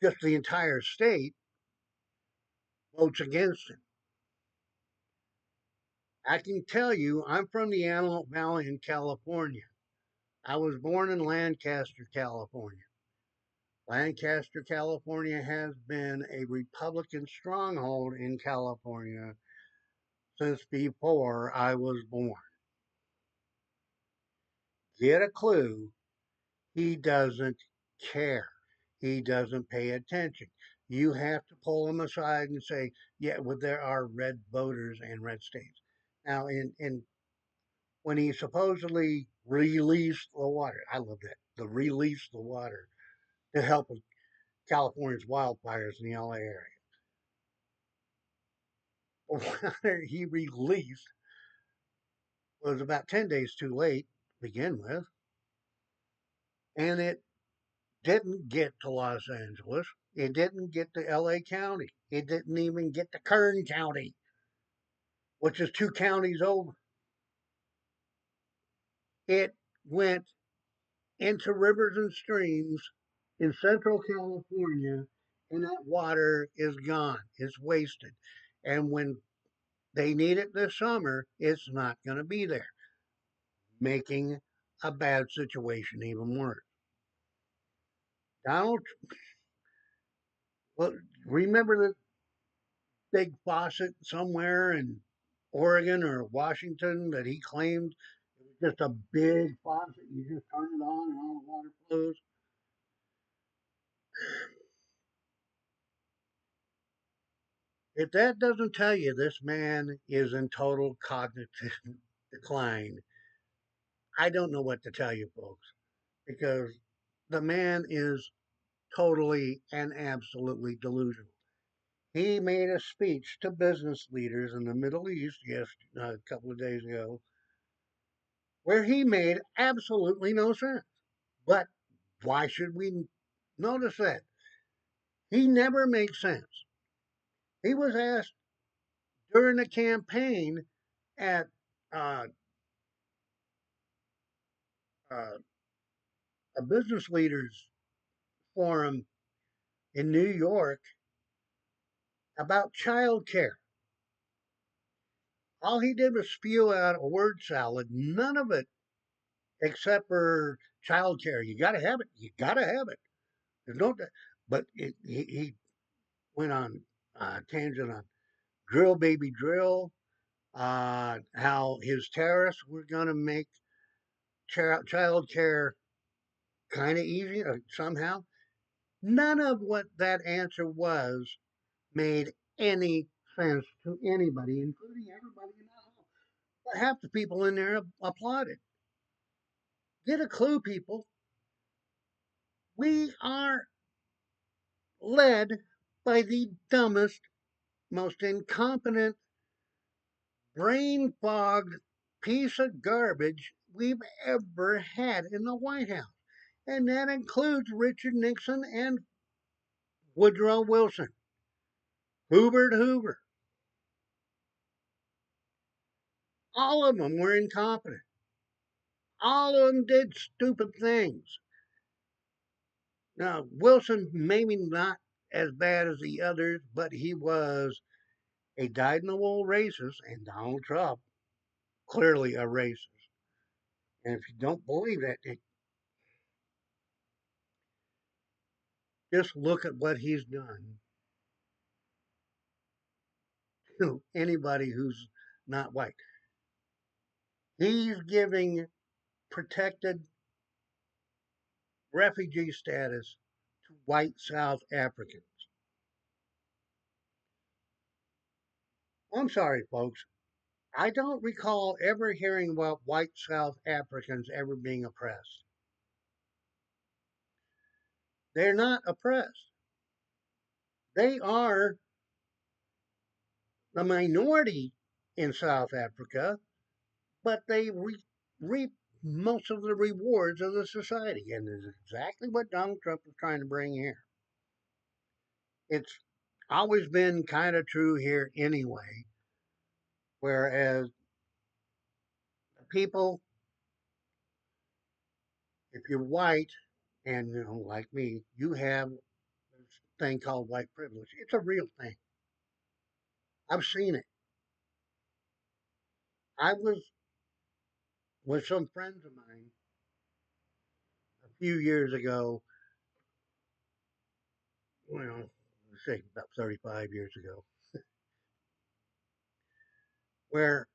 just the entire state, votes against him. I can tell you, I'm from the Antelope Valley in California. I was born in Lancaster, California. Lancaster, California has been a Republican stronghold in California since before I was born. Get a clue, he doesn't care. He doesn't pay attention. You have to pull him aside and say, yeah, well, there are red voters in red states. Now, in when he supposedly released the water, I love that, the release the water to help with California's wildfires in the LA area. The water he released was about 10 days too late to begin with, and it didn't get to Los Angeles. It didn't get to LA County. It didn't even get to Kern County, which is two counties over. It went into rivers and streams in central California, and that water is gone. It's wasted. And when they need it this summer, it's not going to be there. making a bad situation even worse. Donald, well, remember the big faucet somewhere in Oregon or Washington that he claimed it was just a big faucet? You just turn it on and all the water flows. If that doesn't tell you this man is in total cognitive decline, I don't know what to tell you, folks, because the man is totally and absolutely delusional. He made a speech to business leaders in the Middle East, yes, a couple of days ago, where he made absolutely no sense. But why should we notice that? He never makes sense. He was asked during the campaign at uh, uh, a business leaders forum in New York about child care. All he did was spew out a word salad, none of it except for child care. You got to have it. You got to have it. There's no, but he went on tangent on drill baby drill, how his tariffs were going to make child care kind of easy somehow. None of what that answer was made any sense to anybody, including everybody in the house. But half the people in there applauded. Get a clue, people. We are led by the dumbest, most incompetent, brain fogged piece of garbage we've ever had in the White House. And that includes Richard Nixon and Woodrow Wilson, Hubert Hoover. All of them were incompetent. All of them did stupid things. Now, Wilson, maybe not as bad as the others, but he was a dyed in the wool racist, and Donald Trump, clearly a racist. And if you don't believe it, just look at what he's done to anybody who's not white. He's giving protected refugee status to white South Africans. I'm sorry, folks. I don't recall ever hearing about white South Africans ever being oppressed. They're not oppressed. They are the minority in South Africa, but they reap most of the rewards of the society. And is exactly what Donald Trump is trying to bring here. It's always been kind of true here anyway, whereas people, if you're white and like me, you have this thing called white privilege. It's a real thing. I've seen it. I was with some friends of mine a few years ago, well, let's say about 35 years ago, where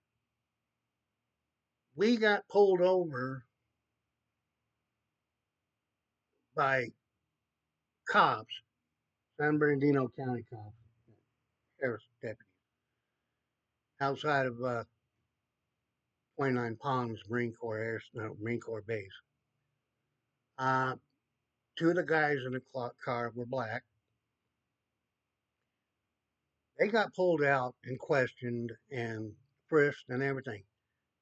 we got pulled over by cops, San Bernardino County cops, sheriff's deputies, outside of 29 Palms Marine Corps base. Uh, Two of the guys in the car were black. They got pulled out and questioned and frisked and everything.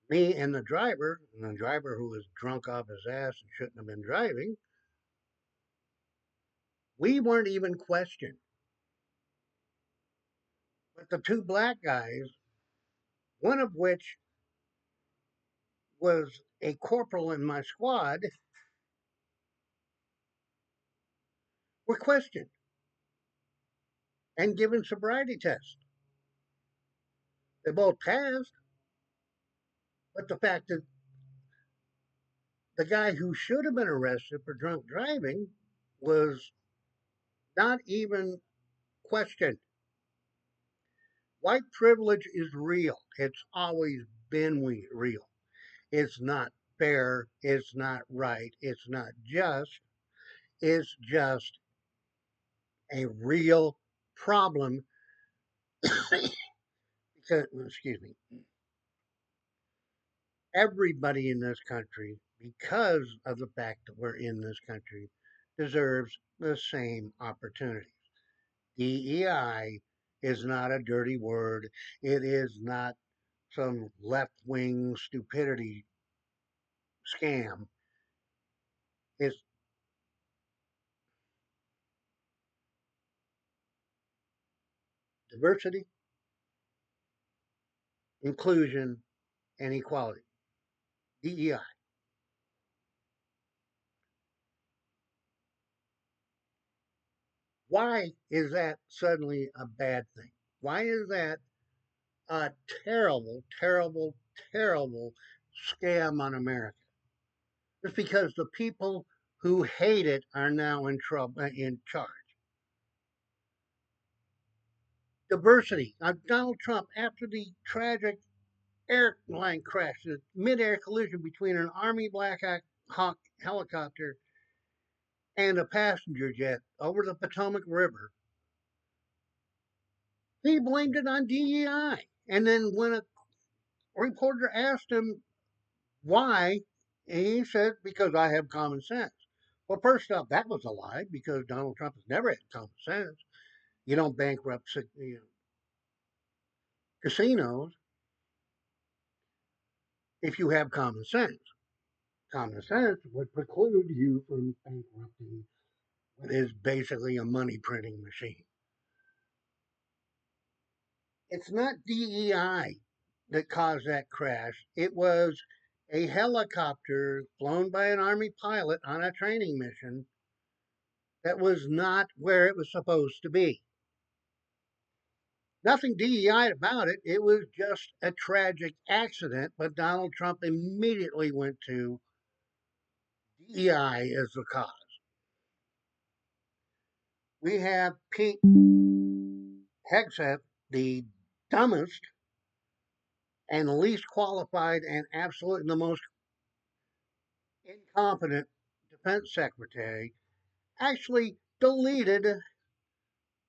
Me and the driver who was drunk off his ass and shouldn't have been driving, we weren't even questioned. But the two black guys, one of which was a corporal in my squad, were questioned and given sobriety tests. They both passed, but the fact that The guy who should have been arrested for drunk driving was not even questioned. White privilege is real. It's always been real. It's not fair. It's not right. It's not just. It's just a real problem. Because, excuse me, everybody in this country, because of the fact that we're in this country, deserves the same opportunities. DEI is not a dirty word. It is not some left wing stupidity scam. It's diversity, inclusion, and equality. DEI. Why is that suddenly a bad thing? Why is that a terrible, terrible, terrible scam on America? It's because the people who hate it are now in trouble, in charge. Diversity. Donald Trump, after the tragic airline crash, the mid-air collision between an Army Black Hawk helicopter and a passenger jet over the Potomac River, he blamed it on DEI. And then when a reporter asked him why, he said, because I have common sense. Well, first off, that was a lie because Donald Trump has never had common sense. You don't bankrupt casinos if you have common sense. Common sense would preclude you from bankrupting what is basically a money printing machine. It's not DEI that caused that crash. It was a helicopter flown by an Army pilot on a training mission that was not where it was supposed to be. Nothing DEI about it. It was just a tragic accident, but Donald Trump immediately went to DEI as the cause. We have Pete Hegseth, the dumbest and least qualified and absolutely the most incompetent defense secretary, actually deleted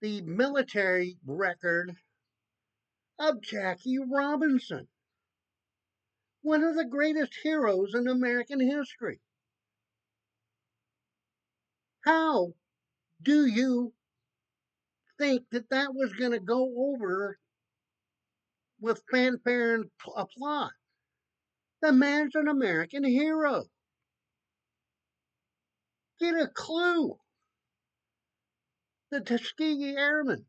the military record of Jackie Robinson, one of the greatest heroes in American history. How do you think that that was going to go over with fanfare and applause? The man's an American hero. Get a clue. The Tuskegee Airmen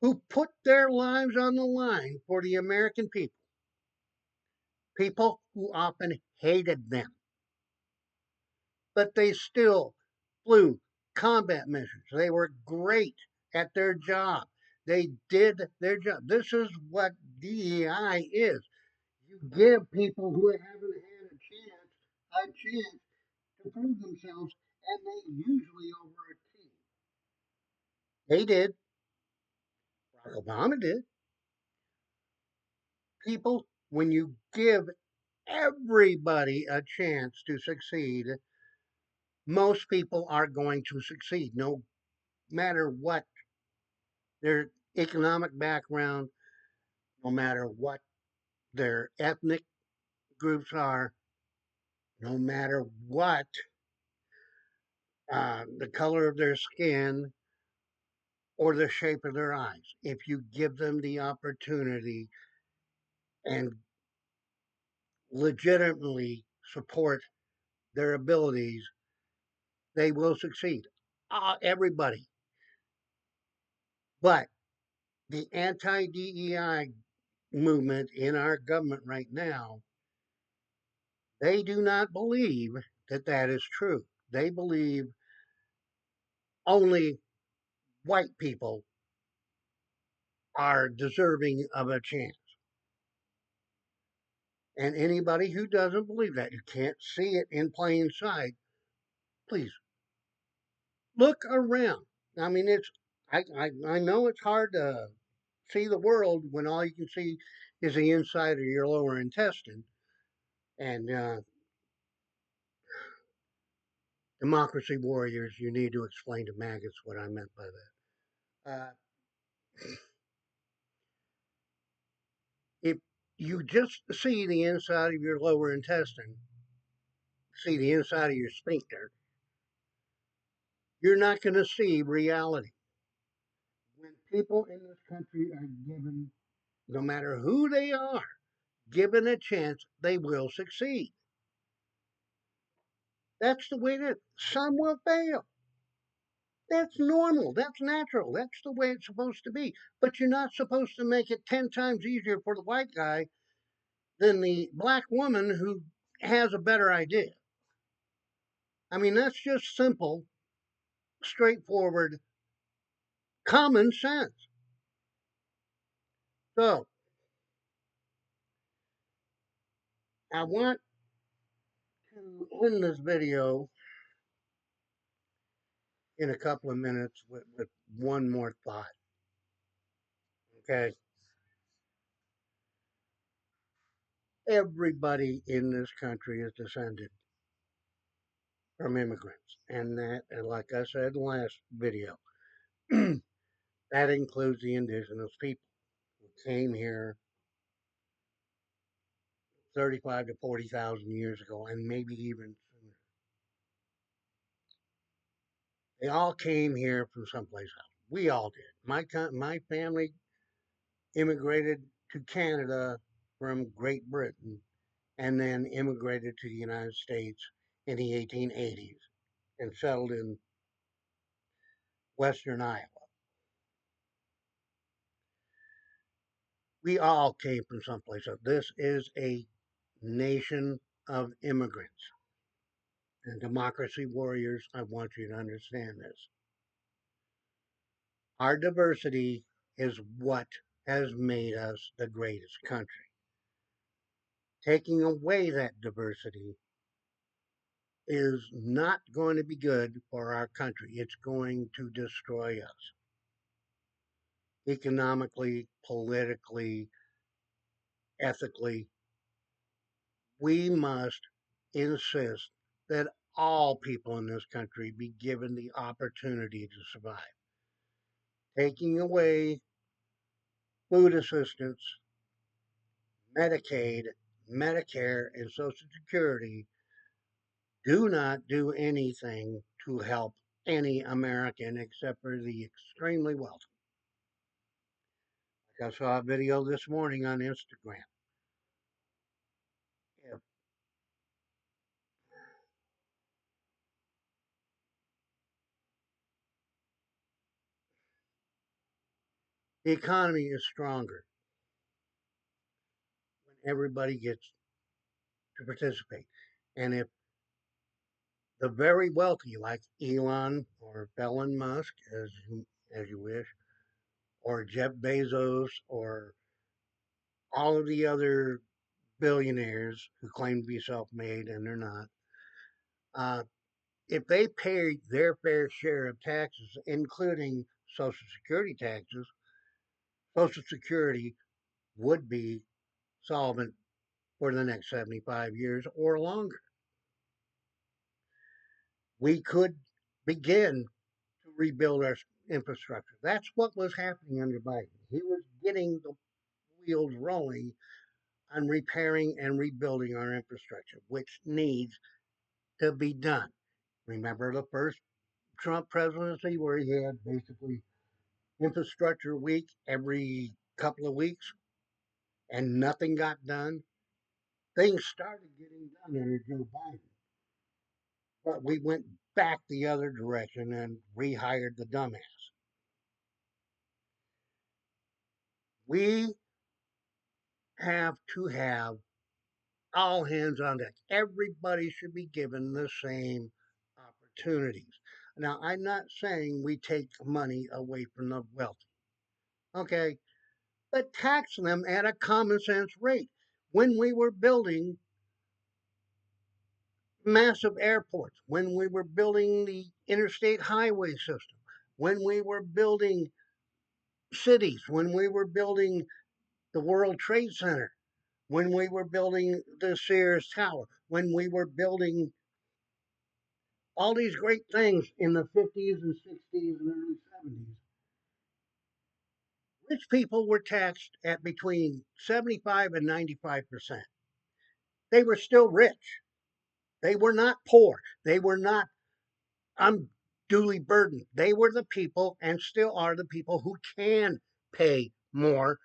who put their lives on the line for the American people who often hated them, but they still flew combat missions. They were great at their job. They did their job. This is what DEI is. You give people who haven't had a chance to prove themselves, and they usually over a team. They did. Barack Obama did. People, when you give everybody a chance to succeed, most people are going to succeed, no matter what their economic background, no matter what their ethnic groups are, no matter what the color of their skin or the shape of their eyes. If you give them the opportunity and legitimately support their abilities, they will succeed. Everybody. But the anti DEI movement in our government right now, they do not believe that that is true. They believe only white people are deserving of a chance. And anybody who doesn't believe that, you can't see it in plain sight, please look around. I mean, I know it's hard to see the world when all you can see is the inside of your lower intestine. And democracy warriors, you need to explain to maggots what I meant by that. If you just see the inside of your lower intestine, see the inside of your sphincter, you're not going to see reality. When people in this country are given, no matter who they are, given a chance, they will succeed. That's the way it is. Some will fail. That's normal. That's natural. That's the way it's supposed to be. But you're not supposed to make it 10 times easier for the white guy than the black woman who has a better idea. I mean, that's just simple, straightforward, common sense. So, I want to end this video in a couple of minutes with one more thought. Okay. Everybody in this country is descended from immigrants. And like I said in the last video, that includes the indigenous people who came here 35 to 40,000 years ago, and maybe even sooner. They all came here from someplace else. We all did. My family immigrated to Canada from Great Britain and then immigrated to the United States in the 1880s and settled in western Iowa. We all came from someplace else. This is a nation of immigrants. And democracy warriors, I want you to understand this. Our diversity is what has made us the greatest country. Taking away that diversity is not going to be good for our country. It's going to destroy us economically, politically, ethically. We must insist that all people in this country be given the opportunity to survive. Taking away food assistance, Medicaid, Medicare, and Social Security do not do anything to help any American except for the extremely wealthy. Like I saw a video this morning on Instagram. If the economy is stronger when everybody gets to participate. And if the very wealthy, like Elon or Elon Musk, as you wish, or Jeff Bezos, or all of the other billionaires who claim to be self-made and they're not, uh, if they paid their fair share of taxes, including Social Security taxes, Social Security would be solvent for the next 75 years or longer. We could begin to rebuild our infrastructure. That's what was happening under Biden. He was getting the wheels rolling on repairing and rebuilding our infrastructure, which needs to be done. Remember the first Trump presidency where he had basically infrastructure week every couple of weeks and nothing got done? Things started getting done under Joe Biden, but we went back the other direction and rehired the dumbass. We have to have all hands on deck. Everybody should be given the same opportunities. Now, I'm not saying we take money away from the wealthy, okay? But tax them at a common sense rate. when we were building massive airports, when we were building the interstate highway system, when we were building cities, when we were building the World Trade Center, when we were building the Sears Tower, when we were building all these great things in the 50s and 60s and early 70s, rich people were taxed at between 75 and 95%. They were still rich. They were not poor. They were not unduly burdened. They were the people and still are the people who can pay more.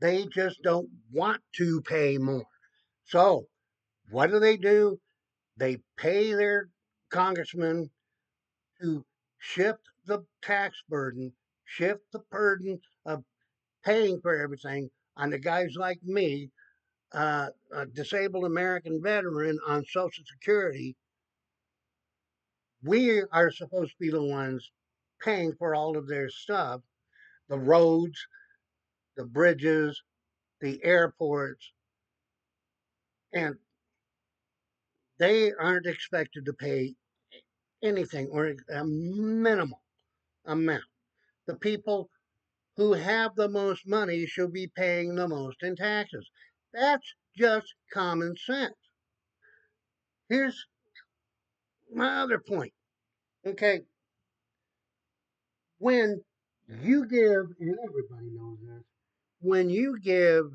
They just don't want to pay more. So, what do? They pay their congressmen to shift the tax burden, shift the burden of paying for everything on the guys like me, a disabled American veteran on Social Security. We are supposed to be the ones paying for all of their stuff, the roads, the bridges, the airports, and they aren't expected to pay anything or a minimal amount. The people who have the most money should be paying the most in taxes. That's just common sense. Here's my other point. Okay, when you give, and everybody knows this, when you give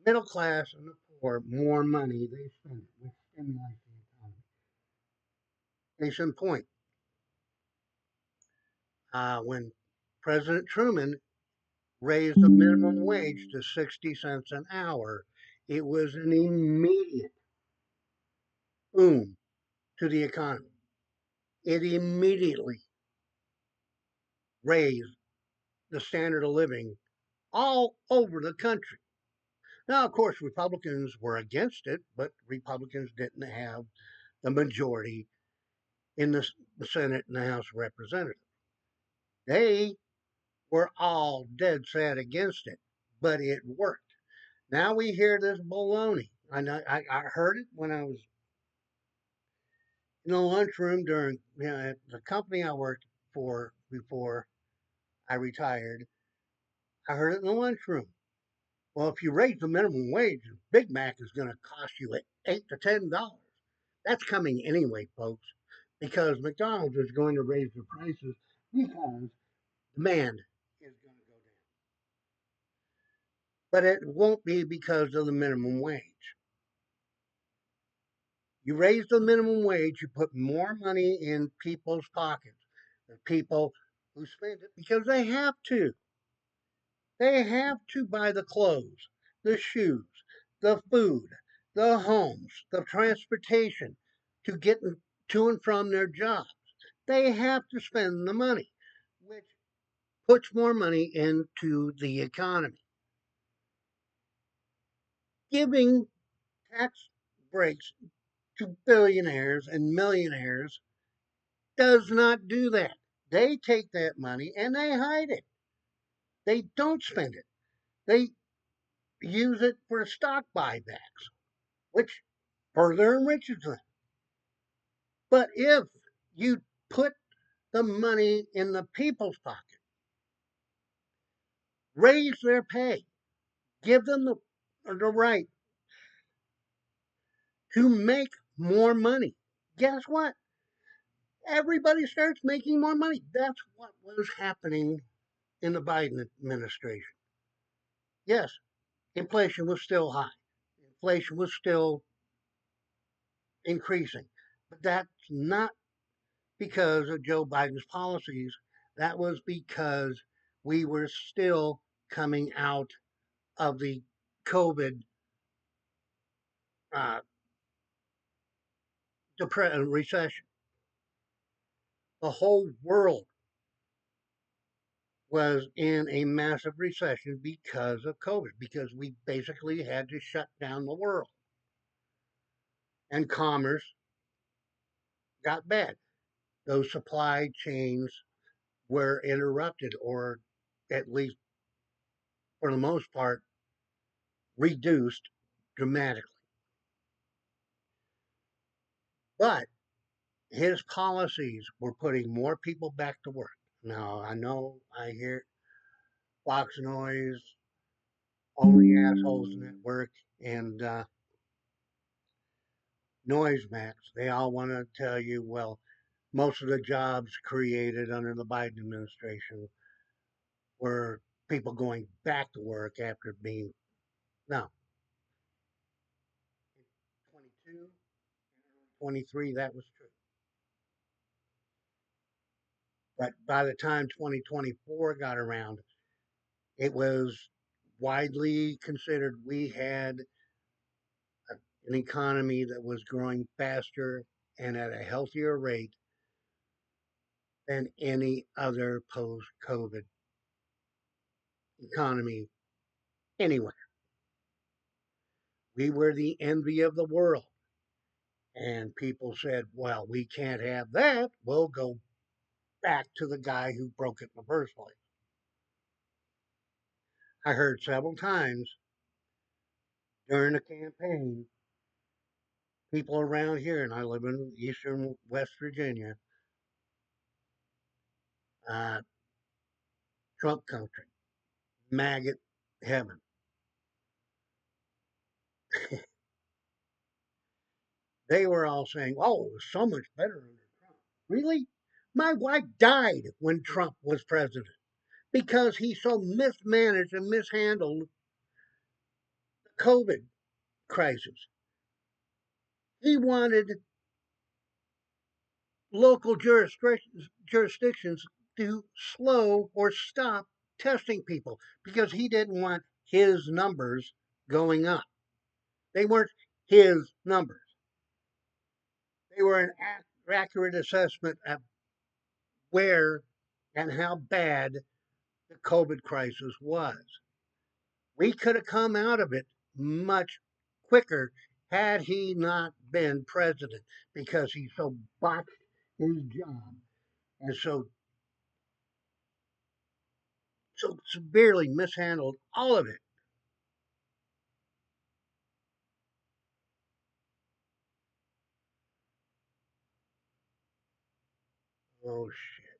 middle class and the poor more money, they spend it, which stimulates the economy. Case in point, when President Truman raised the minimum wage to 60 cents an hour, it was an immediate boom to the economy. It immediately raised the standard of living all over the country. Now, of course, Republicans were against it, but Republicans didn't have the majority in the Senate and the House of Representatives. They were all dead set against it, but it worked. Now we hear this baloney. I heard it when I was in the lunchroom during the company I worked for before I retired. I heard it in the lunchroom. Well, if you raise the minimum wage, Big Mac is going to cost you $8 to $10. That's coming anyway, folks, because McDonald's is going to raise their prices because demand is going to go down. But it won't be because of the minimum wage. You raise the minimum wage, you put more money in people's pockets, the people who spend it because they have to. They have to buy the clothes, the shoes, the food, the homes, the transportation to get to and from their jobs. They have to spend the money, which puts more money into the economy. Giving tax breaks to billionaires and millionaires does not do that. They take that money and they hide it. They don't spend it. They use it for stock buybacks, which further enriches them. But if you put the money in the people's pocket, raise their pay, give them the right to make more money, guess what? Everybody starts making more money. That's what was happening in the Biden administration. Yes, inflation was still high. Inflation was still increasing. But that's not because of Joe Biden's policies. That was because we were still coming out of the COVID uh, recession. The whole world was in a massive recession because of COVID, because we basically had to shut down the world and commerce got bad. Those supply chains were interrupted, or at least for the most part, reduced dramatically. But his policies were putting more people back to work. Now, I know I hear Fox Noise, Only Assholes Network, and Noisemax. They all want to tell you, well, most of the jobs created under the Biden administration were people going back to work after being, no, 22, 23, that was true. But by the time 2024 got around, it was widely considered we had an economy that was growing faster and at a healthier rate than any other post COVID economy anywhere. We were the envy of the world. And people said, well, we can't have that. We'll go back to the guy who broke it in the first place. I heard several times during the campaign, people around here, and I live in eastern West Virginia, uh, Trump country, maggot heaven. They were all saying, oh, it was so much better under Trump. Really? My wife died when Trump was president because he so mismanaged and mishandled the COVID crisis. He wanted local jurisdictions to slow or stop testing people because he didn't want his numbers going up. They weren't his numbers. They were an accurate assessment of where and how bad the COVID crisis was. We could have come out of it much quicker had he not been president because he so botched his job and so severely mishandled all of it. Oh shit.